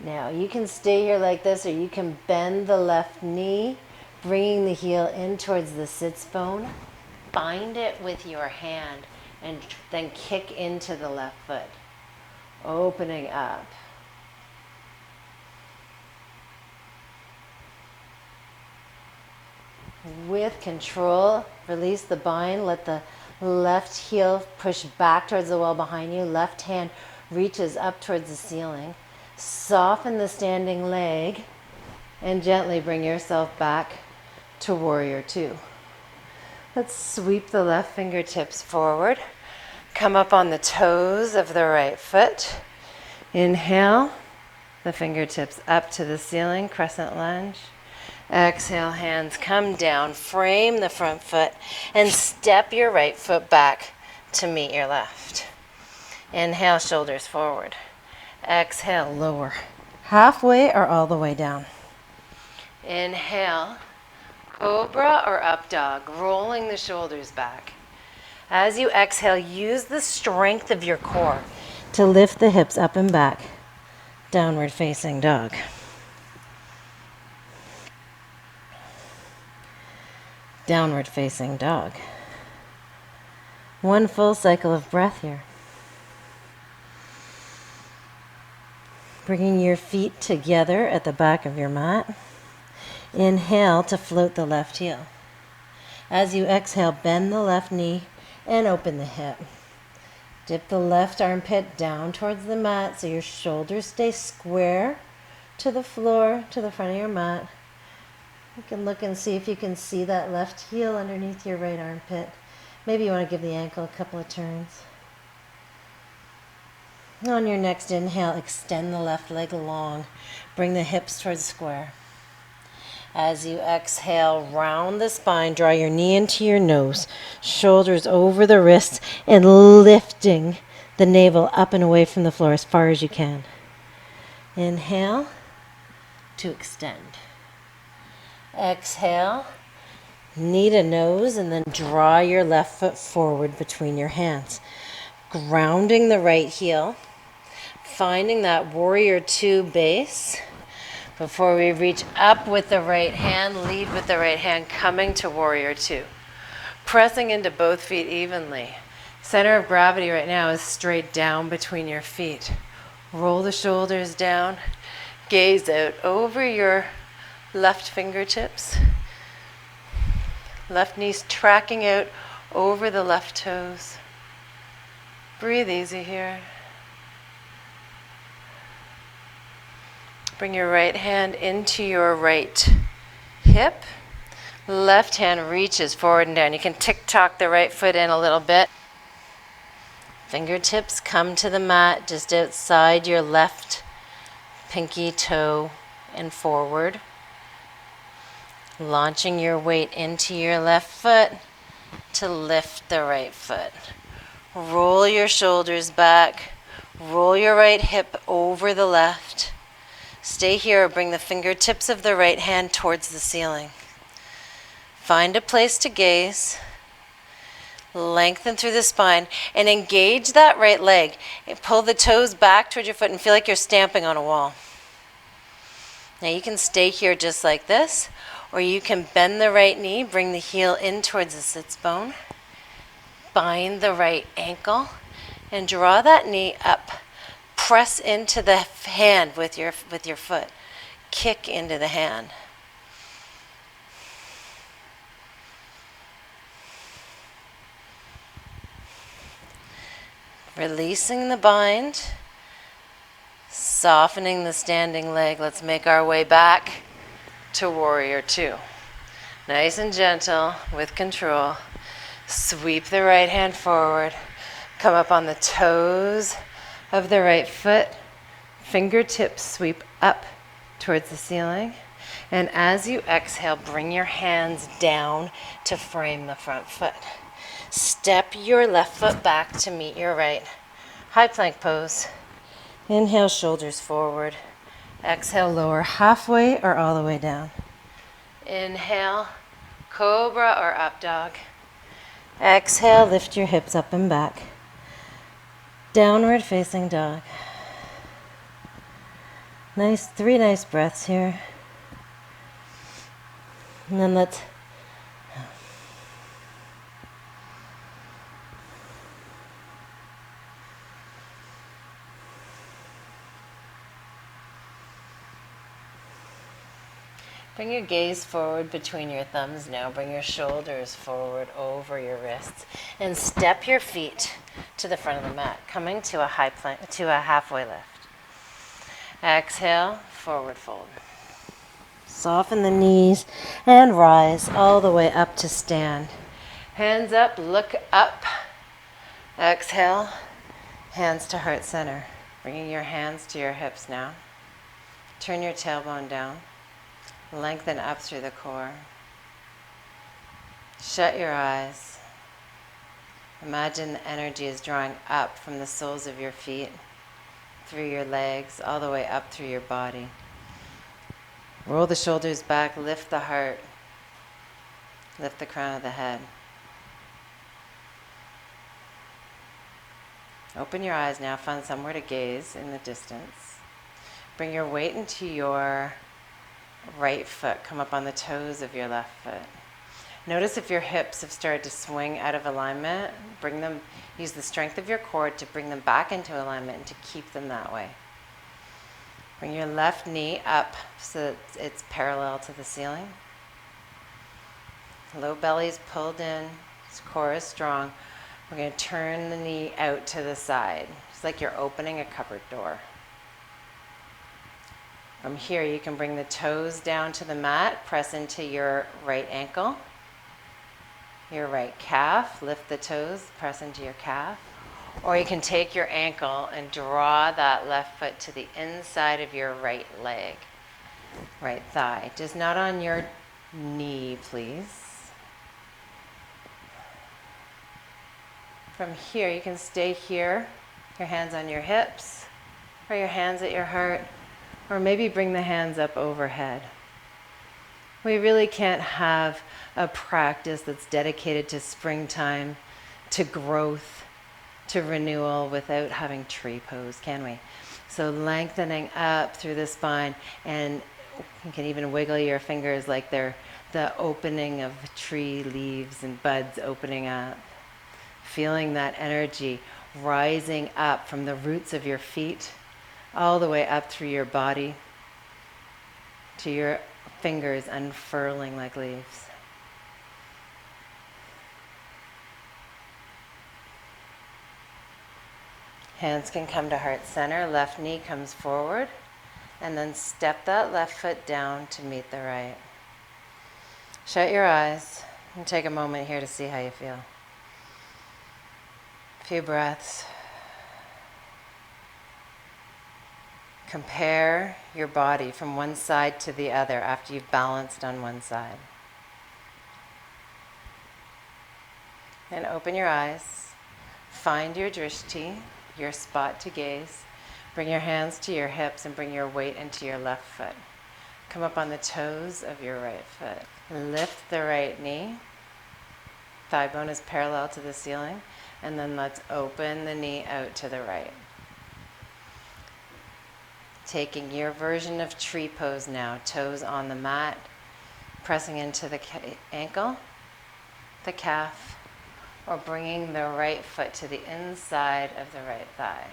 Speaker 1: Now, you can stay here like this, or you can bend the left knee, bringing the heel in towards the sits bone. Bind it with your hand and then kick into the left foot, opening up. With control, release the bind, let the left heel push back towards the wall behind you. Left hand reaches up towards the ceiling. Soften the standing leg and gently bring yourself back to Warrior 2. Let's sweep the left fingertips forward. Come up on the toes of the right foot. Inhale, the fingertips up to the ceiling, crescent lunge. Exhale, hands come down, frame the front foot, and step your right foot back to meet your left. Inhale, shoulders forward. Exhale, lower. Halfway or all the way down. Inhale, cobra or up dog, rolling the shoulders back. As you exhale, use the strength of your core to lift the hips up and back. Downward facing dog. Downward facing dog.
Speaker 2: One full cycle of breath here. Bringing your feet together at the back of your mat. Inhale to float the left heel. As you exhale, bend the left knee and open the hip. Dip the left armpit down towards the mat so your shoulders stay square to the floor, to the front of your mat. You can look and see if you can see that left heel underneath your right armpit. Maybe you want to give the ankle a couple of turns. On your next inhale, extend the left leg long. Bring the hips towards square. As you exhale, round the spine, draw your knee into your nose, shoulders over the wrists, and lifting the navel up and away from the floor as far as you can. Inhale to extend. Exhale, knee to nose, and then draw your left foot forward between your hands. Grounding the right heel, finding that warrior two base. Before we reach up with the right hand, lead with the right hand, coming to warrior two. Pressing into both feet evenly. Center of gravity right now is straight down between your feet. Roll the shoulders down. Gaze out over your left fingertips. Left knees tracking out over the left toes. Breathe easy here. Bring your right hand into your right hip. Left hand reaches forward and down. You can tick-tock the right foot in a little bit. Fingertips come to the mat just outside your left pinky toe and forward. Launching your weight into your left foot to lift the right foot. Roll your shoulders back. Roll your right hip over the left. Stay here or bring the fingertips of the right hand towards the ceiling. Find a place to gaze. Lengthen through the spine and engage that right leg. And pull the toes back toward your foot and feel like you're stamping on a wall. Now you can stay here just like this, or you can bend the right knee, bring the heel in towards the sits bone. Bind the right ankle and draw that knee up. Press into the hand with your foot. Kick into the hand. Releasing the bind. Softening the standing leg. Let's make our way back to warrior two. Nice and gentle with control. Sweep the right hand forward. Come up on the toes of the right foot. Fingertips sweep up towards the ceiling. And as you exhale, bring your hands down to frame the front foot. Step your left foot back to meet your right. High plank pose. Inhale, shoulders forward. Exhale, lower halfway or all the way down. Inhale, cobra or up dog. Exhale, lift your hips up and back. Downward facing dog. Nice, 3 nice breaths here. And then let's bring your gaze forward between your thumbs now. Bring your shoulders forward over your wrists. And step your feet to the front of the mat, coming to a high plank, to a halfway lift. Exhale, forward fold. Soften the knees and rise all the way up to stand. Hands up, look up. Exhale, hands to heart center. Bringing your hands to your hips now. Turn your tailbone down. Lengthen up through the core. Shut your eyes. Imagine the energy is drawing up from the soles of your feet, through your legs, all the way up through your body. Roll the shoulders back, lift the heart, lift the crown of the head. Open your eyes now, find somewhere to gaze in the distance. Bring your weight into your right foot. Come up on the toes of your left foot.
Speaker 1: Notice if your hips have started to swing out of alignment, bring them, use the strength of your core to bring them back into alignment and to keep them that way. Bring your left knee up so that it's parallel to the ceiling. Low belly is pulled in, core is strong. We're going to turn the knee out to the side. It's like you're opening a cupboard door. From here, you can bring the toes down to the mat, press into your right ankle, your right calf, lift the toes, press into your calf. Or you can take your ankle and draw that left foot to the inside of your right leg, right thigh. Just not on your knee, please. From here, you can stay here, your hands on your hips, or your hands at your heart, or maybe bring the hands up overhead. We really can't have a practice that's dedicated to springtime, to growth, to renewal without having tree pose, can we? So lengthening up through the spine, and you can even wiggle your fingers like they're the opening of tree leaves and buds opening up. Feeling that energy rising up from the roots of your feet all the way up through your body to your fingers unfurling like leaves. Hands can come to heart center, left knee comes forward, and then step that left foot down to meet the right. Shut your eyes and take a moment here to see how you feel. Few breaths. Compare your body from one side to the other after you've balanced on one side. And open your eyes. Find your drishti, your spot to gaze. Bring your hands to your hips and bring your weight into your left foot. Come up on the toes of your right foot. Lift the right knee. Thigh bone is parallel to the ceiling. And then let's open the knee out to the right. Taking your version of tree pose now, toes on the mat, pressing into the ankle, the calf, or bringing the right foot to the inside of the right thigh.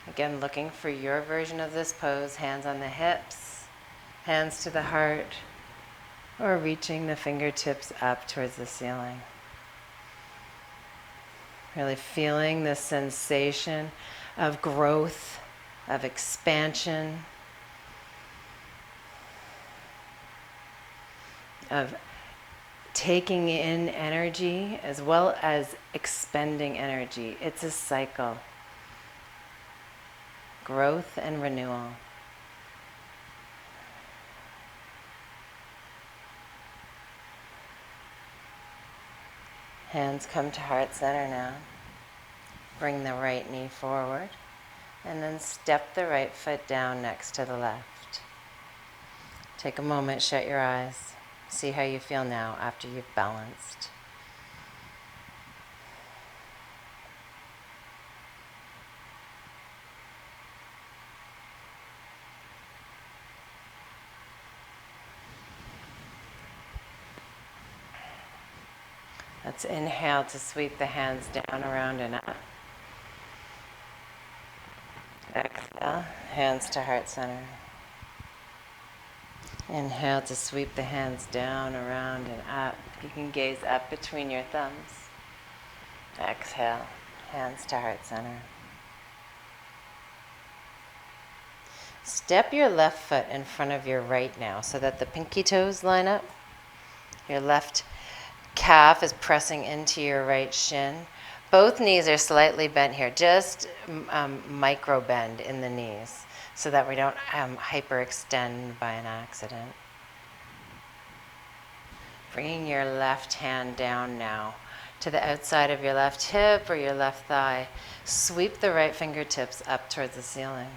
Speaker 1: Again, looking for your version of this pose, hands on the hips, hands to the heart, or reaching the fingertips up towards the ceiling. Really feeling the sensation of growth, of expansion, of taking in energy as well as expending energy. It's a cycle. Growth and renewal. Hands come to heart center now. Bring the right knee forward and then step the right foot down next to the left. Take a moment, shut your eyes. See how you feel now after you've balanced. Let's inhale to sweep the hands down, around, and up. Exhale, hands to heart center. Inhale to sweep the hands down, around, and up. You can gaze up between your thumbs. Exhale, hands to heart center. Step your left foot in front of your right now so that the pinky toes line up. Your left calf is pressing into your right shin. Both knees are slightly bent here, just micro bend in the knees so that we don't hyperextend by an accident. Bringing your left hand down now to the outside of your left hip or your left thigh. Sweep the right fingertips up towards the ceiling.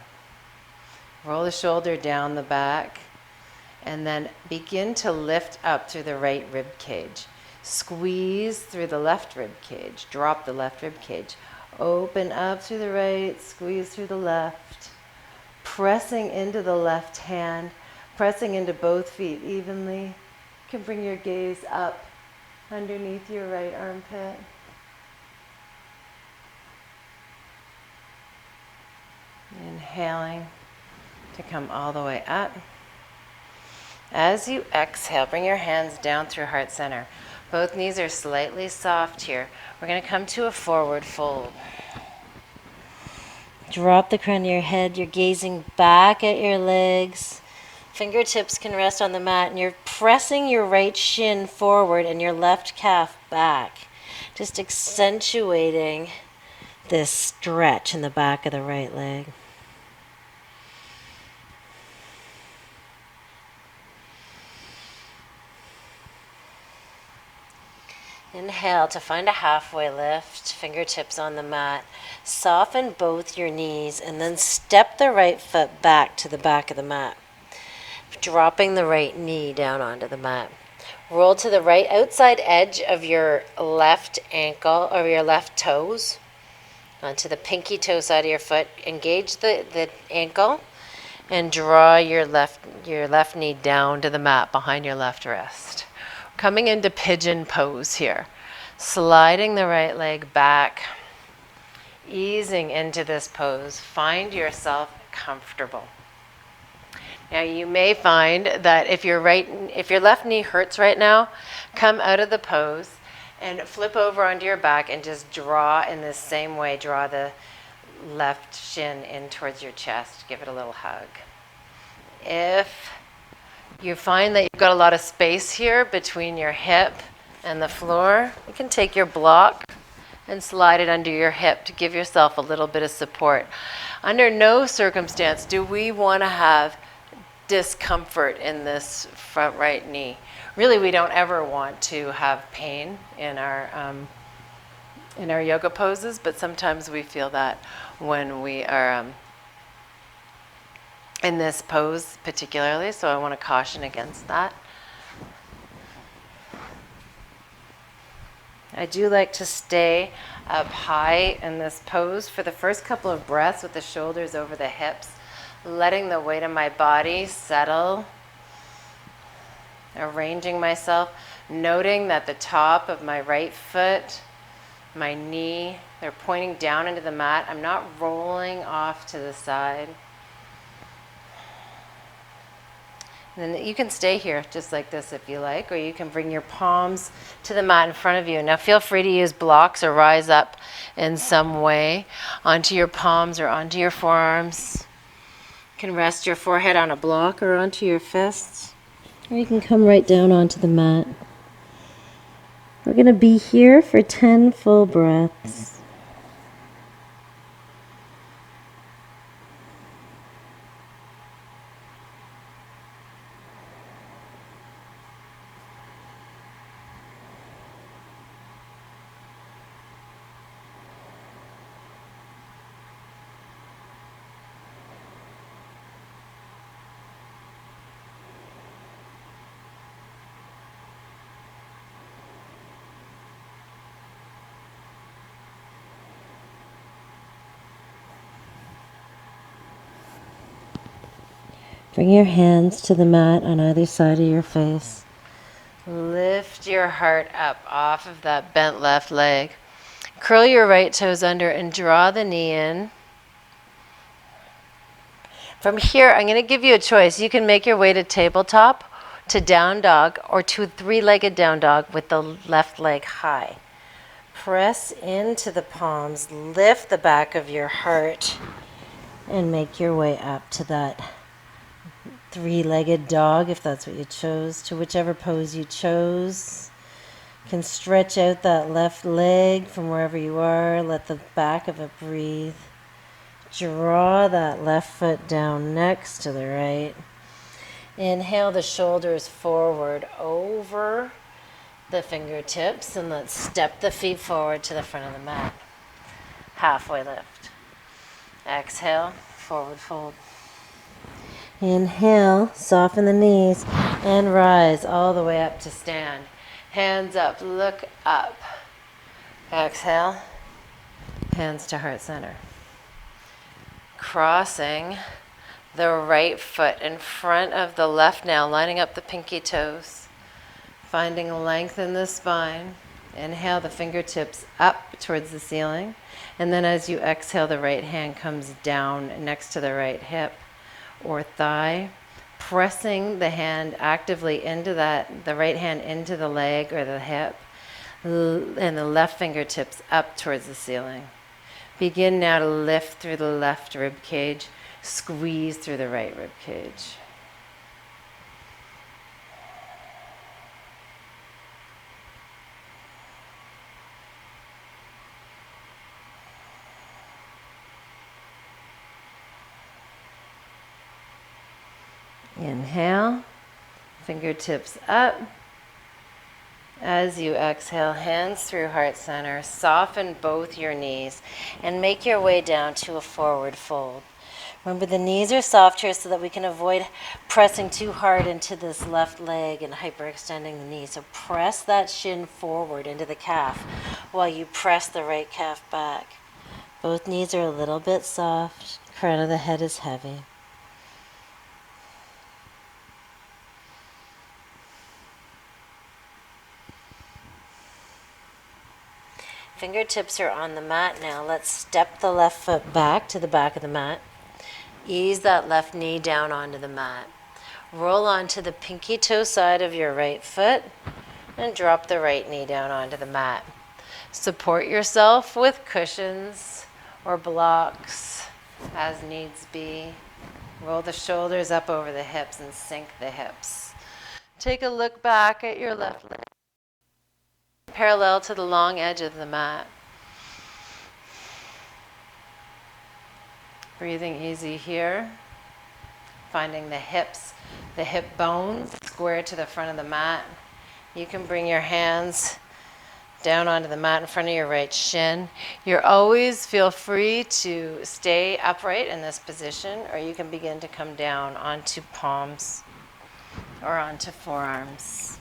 Speaker 1: Roll the shoulder down the back and then begin to lift up through the right rib cage. Squeeze through the left rib cage. Drop the left rib cage. Open up through the right, squeeze through the left. Pressing into the left hand, Pressing into both feet evenly. You can bring your gaze up underneath your right armpit. Inhaling to come all the way up. As you exhale, bring your hands down through heart center. Both knees are slightly soft here. We're going to come to a forward fold. Drop the crown of your head. You're gazing back at your legs. Fingertips can rest on the mat, and you're pressing your right shin forward and your left calf back. Just accentuating this stretch in the back of the right leg. Inhale to find a halfway lift, fingertips on the mat. Soften both your knees and then step the right foot back to the back of the mat. Dropping the right knee down onto the mat. Roll to the right outside edge of your left ankle or your left toes onto the pinky toe side of your foot. Engage the ankle and draw your left knee down to the mat behind your left wrist. Coming into pigeon pose here. Sliding the right leg back. Easing into this pose. Find yourself comfortable. Now you may find that if your left knee hurts right now, come out of the pose and flip over onto your back and just draw in the same way. Draw the left shin in towards your chest. Give it a little hug. If you find that you've got a lot of space here between your hip and the floor, you can take your block and slide it under your hip to give yourself a little bit of support. Under no circumstance do we want to have discomfort in this front right knee. Really, we don't ever want to have pain in our yoga poses, but sometimes we feel that when we are in this pose particularly, so I want to caution against that. I do like to stay up high in this pose for the first couple of breaths with the shoulders over the hips, letting the weight of my body settle, arranging myself, noting that the top of my right foot, my knee, they're pointing down into the mat. I'm not rolling off to the side. And then you can stay here just like this if you like, or you can bring your palms to the mat in front of you. Now feel free to use blocks or rise up in some way onto your palms or onto your forearms. You can rest your forehead on a block or onto your fists, or you can come right down onto the mat. We're going to be here for 10 full breaths. Bring your hands to the mat on either side of your face. Lift your heart up off of that bent left leg. Curl your right toes under and draw the knee in. From here, I'm going to give you a choice. You can make your way to tabletop, to down dog, or to a three-legged down dog with the left leg high. Press into the palms, lift the back of your heart, and make your way up to that three-legged dog, if that's what you chose, to whichever pose you chose. You can stretch out that left leg from wherever you are. Let the back of it breathe. Draw that left foot down next to the right. Inhale the shoulders forward over the fingertips, and let's step the feet forward to the front of the mat. Halfway lift. Exhale, forward fold. Inhale, soften the knees, and rise all the way up to stand. Hands up, look up. Exhale, hands to heart center. Crossing the right foot in front of the left now, lining up the pinky toes, finding length in the spine. Inhale the fingertips up towards the ceiling, and then as you exhale, the right hand comes down next to the right hip or thigh, pressing the hand actively into the right hand into the leg or the hip, and the left fingertips up towards the ceiling. Begin now to lift through the left rib cage, squeeze through the right rib cage. Inhale, fingertips up. As you exhale, hands through heart center, soften both your knees and make your way down to a forward fold. Remember, the knees are soft here so that we can avoid pressing too hard into this left leg and hyperextending the knee. So press that shin forward into the calf while you press the right calf back. Both knees are a little bit soft. Crown of the head is heavy. Fingertips are on the mat now. Let's step the left foot back to the back of the mat. Ease that left knee down onto the mat. Roll onto the pinky toe side of your right foot and drop the right knee down onto the mat. Support yourself with cushions or blocks as needs be. Roll the shoulders up over the hips and sink the hips. Take a look back at your left leg, parallel to the long edge of the mat. Breathing easy here. Finding the hips, the hip bones square to the front of the mat. You can bring your hands down onto the mat in front of your right shin. You always feel free to stay upright in this position, or you can begin to come down onto palms or onto forearms.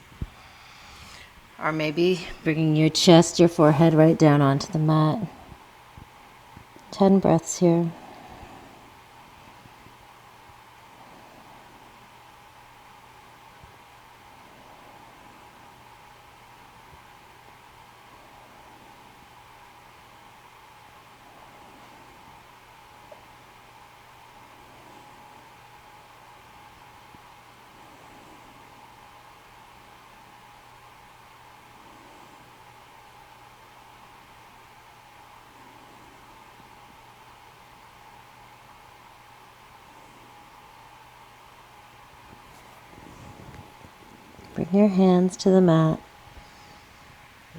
Speaker 1: Or maybe bringing your chest, your forehead right down onto the mat. 10 breaths here. Bring your hands to the mat.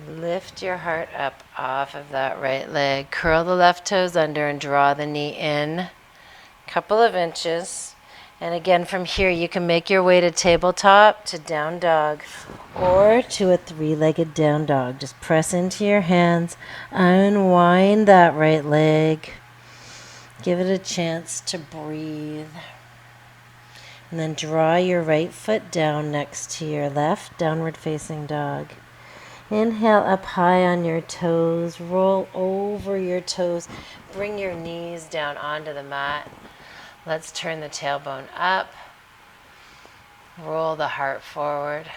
Speaker 1: Lift your heart up off of that right leg. Curl the left toes under and draw the knee in a couple of inches. And again, from here, you can make your way to tabletop, to down dog, or to a three-legged down dog. Just press into your hands, unwind that right leg. Give it a chance to breathe. And then draw your right foot down next to your left, downward facing dog. Inhale up high on your toes, roll over your toes, bring your knees down onto the mat. Let's turn the tailbone up, roll the heart forward.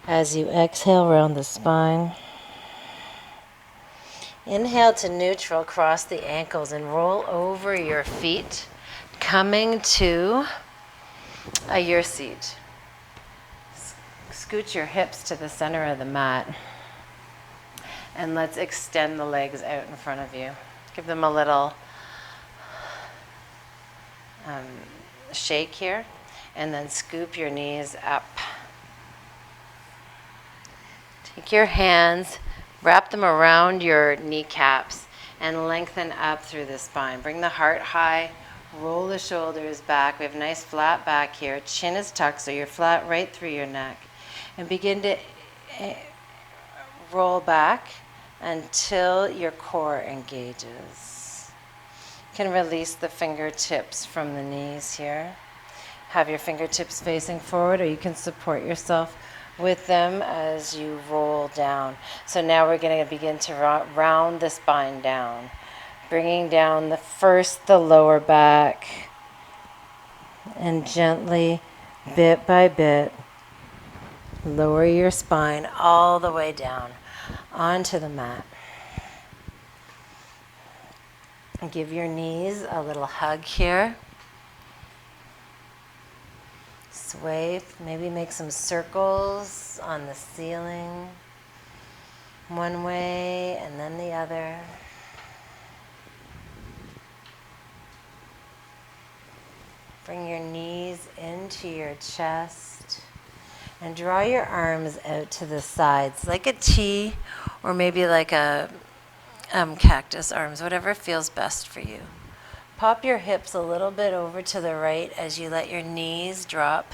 Speaker 1: As you exhale, round the spine. Inhale to neutral, cross the ankles and roll over your feet, coming to your seat. Scoot your hips to the center of the mat. And let's extend the legs out in front of you. Give them a little shake here. And then scoop your knees up. Take your hands, wrap them around your kneecaps, and lengthen up through the spine. Bring the heart high. Roll the shoulders back. We have a nice flat back here. Chin is tucked, so you're flat right through your neck. And begin to roll back until your core engages. You can release the fingertips from the knees here. Have your fingertips facing forward, or you can support yourself with them as you roll down. So now we're going to begin to round the spine down. Bringing down the lower back,
Speaker 2: And gently, bit by bit, lower your spine all the way down onto the mat. And give your knees a little hug here. Sway, maybe make some circles on the ceiling. One way and then the other. Bring your knees into your chest and draw your arms out to the sides like a T or maybe like a cactus arms, whatever feels best for you. Pop your hips a little bit over to the right as you let your knees drop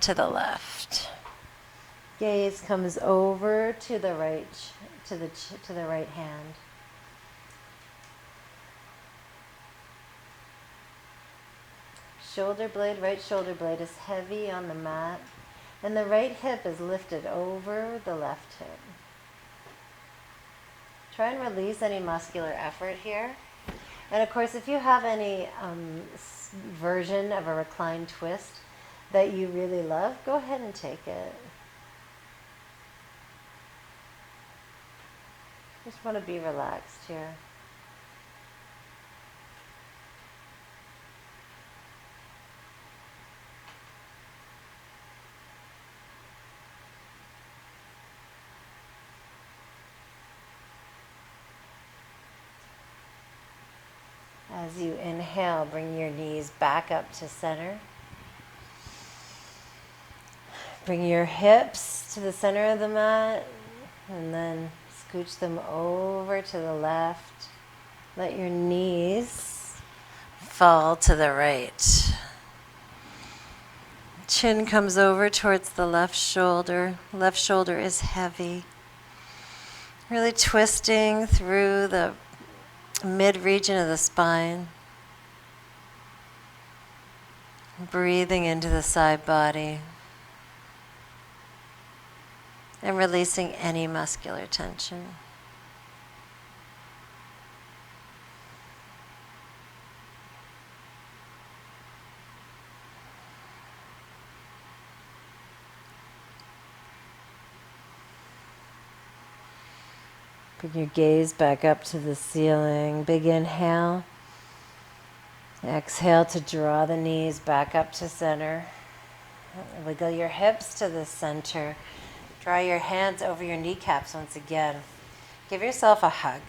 Speaker 2: to the left. Gaze comes over to the right, to the right hand. Shoulder blade, right shoulder blade is heavy on the mat, and the right hip is lifted over the left hip. Try and release any muscular effort here. And of course, if you have any version of a reclined twist that you really love, go ahead and take it. Just want to be relaxed here. As you inhale, bring your knees back up to center. Bring your hips to the center of the mat and then scooch them over to the left. Let your knees fall to the right. Chin comes over towards the left shoulder. Left shoulder is heavy. Really twisting through the mid-region of the spine. Breathing into the side body. And releasing any muscular tension. Bring your gaze back up to the ceiling. Big inhale. Exhale to draw the knees back up to center. Wiggle your hips to the center. Draw your hands over your kneecaps once again. Give yourself a hug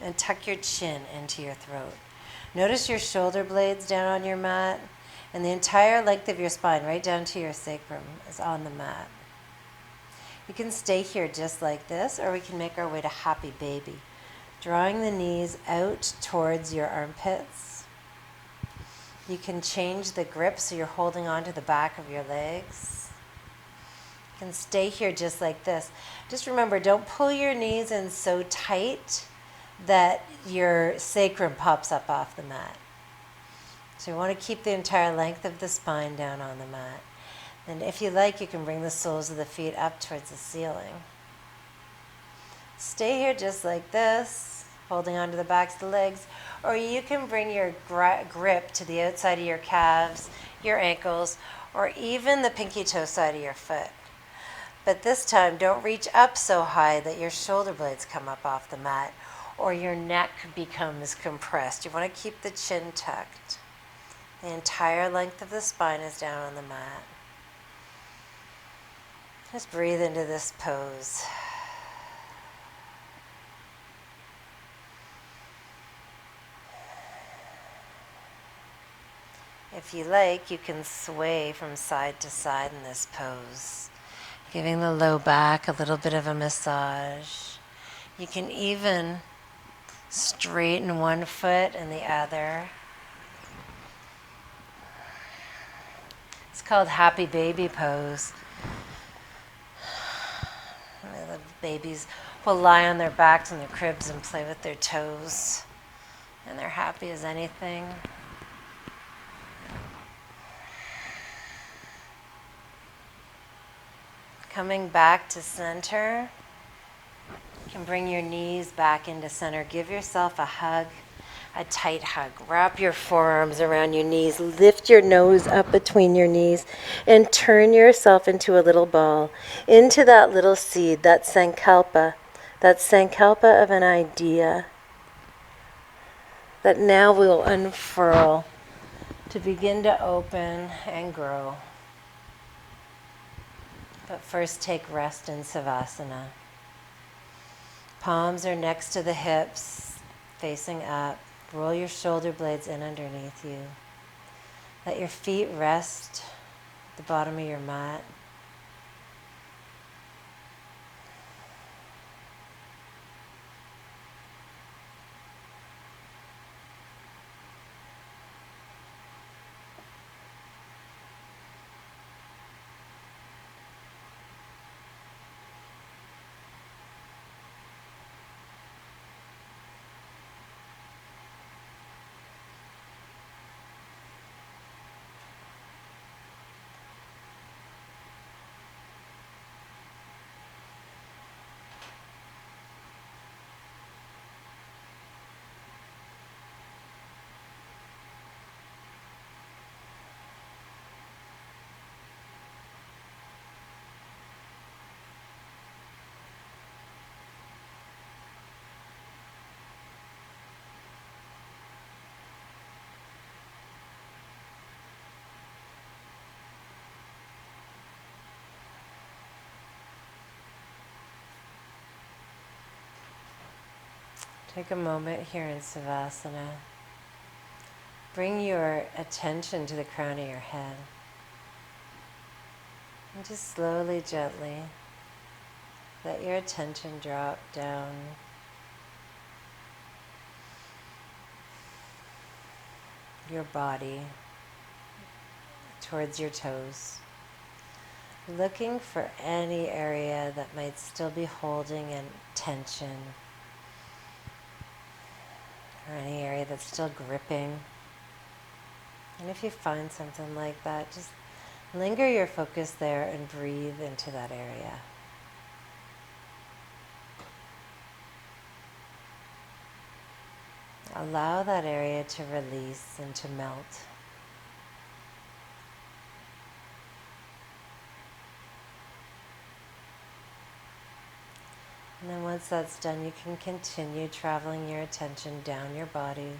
Speaker 2: and tuck your chin into your throat. Notice your shoulder blades down on your mat and the entire length of your spine right down to your sacrum is on the mat. You can stay here just like this, or we can make our way to happy baby. Drawing the knees out towards your armpits. You can change the grip so you're holding on to the back of your legs. You can stay here just like this. Just remember, don't pull your knees in so tight that your sacrum pops up off the mat. So you want to keep the entire length of the spine down on the mat. And if you like, you can bring the soles of the feet up towards the ceiling. Stay here just like this, holding onto the backs of the legs, or you can bring your grip to the outside of your calves, your ankles, or even the pinky toe side of your foot. But this time, don't reach up so high that your shoulder blades come up off the mat or your neck becomes compressed. You want to keep the chin tucked. The entire length of the spine is down on the mat. Just breathe into this pose. If you like, you can sway from side to side in this pose, giving the low back a little bit of a massage. You can even straighten one foot and the other. It's called happy baby pose. The babies will lie on their backs in their cribs and play with their toes, and they're happy as anything. Coming back to center, you can bring your knees back into center. Give yourself a hug. a tight hug. Wrap your forearms around your knees. Lift your nose up between your knees and turn yourself into a little ball, into that little seed, that sankalpa of an idea that now will unfurl to begin to open and grow. But first take rest in Savasana. Palms are next to the hips, facing up. Roll your shoulder blades in underneath you. Let your feet rest at the bottom of your mat. Take a moment here in Savasana. Bring your attention to the crown of your head. And just slowly, gently, let your attention drop down your body towards your toes, looking for any area that might still be holding in tension, or any area that's still gripping. And if you find something like that, just linger your focus there and breathe into that area. Allow that area to release and to melt. And then once that's done, you can continue traveling your attention down your body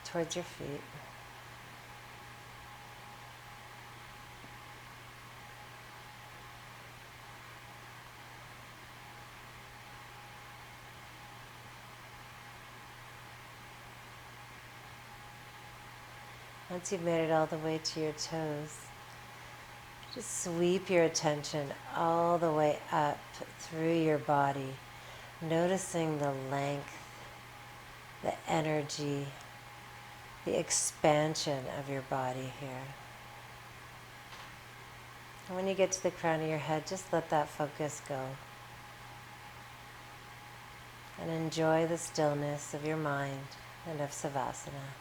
Speaker 2: towards your feet. Once you've made it all the way to your toes, just sweep your attention all the way up through your body, noticing the length, the energy, the expansion of your body here. And when you get to the crown of your head, just let that focus go. And enjoy the stillness of your mind and of Savasana.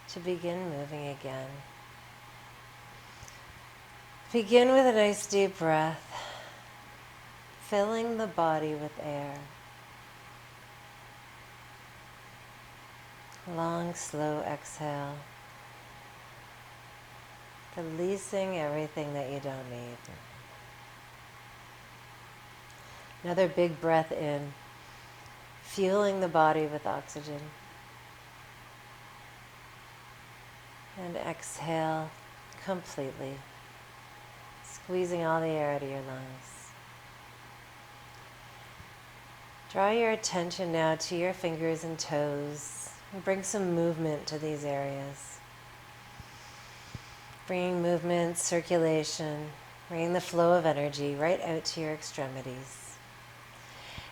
Speaker 1: to begin moving again. Begin with a nice deep breath, filling the body with air. Long, slow exhale, releasing everything that you don't need. Another big breath in, fueling the body with oxygen. And exhale completely, squeezing all the air out of your lungs. Draw your attention now to your fingers and toes and bring some movement to these areas. Bringing movement, circulation, bringing the flow of energy right out to your extremities.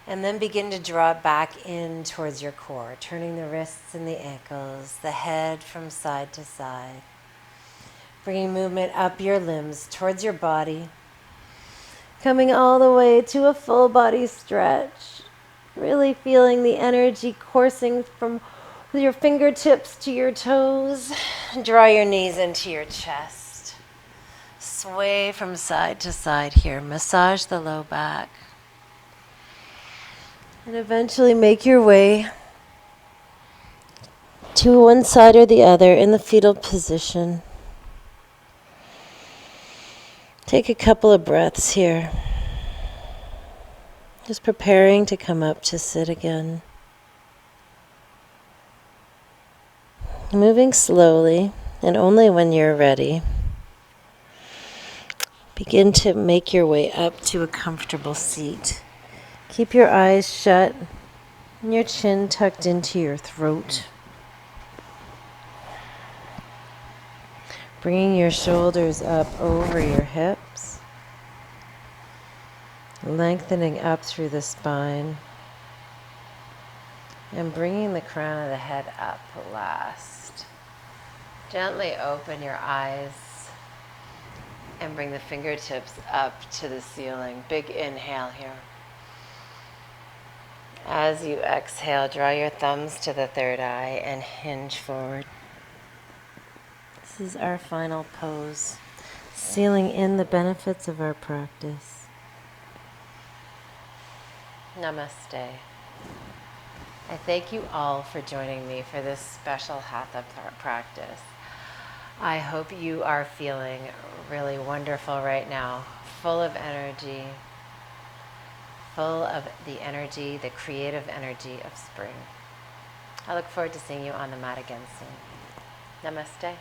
Speaker 1: And then begin to draw it back in towards your core, turning the wrists and the ankles, the head from side to side. Bringing movement up your limbs towards your body, coming all the way to a full body stretch. Really feeling the energy coursing from your fingertips to your toes. Draw your knees into your chest. Sway from side to side here. Massage the low back. And eventually make your way to one side or the other in the fetal position. Take a couple of breaths here. Just preparing to come up to sit again. Moving slowly, and only when you're ready, begin to make your way up to a comfortable seat. Keep your eyes shut and your chin tucked into your throat. Bringing your shoulders up over your hips. Lengthening up through the spine. And bringing the crown of the head up last. Gently open your eyes and bring the fingertips up to the ceiling. Big inhale here. As you exhale, draw your thumbs to the third eye and hinge forward. This is our final pose, sealing in the benefits of our practice. Namaste. I thank you all for joining me for this special Hatha practice. I hope you are feeling really wonderful right now, full of energy, full of the energy, the creative energy of spring. I look forward to seeing you on the mat again soon. Namaste.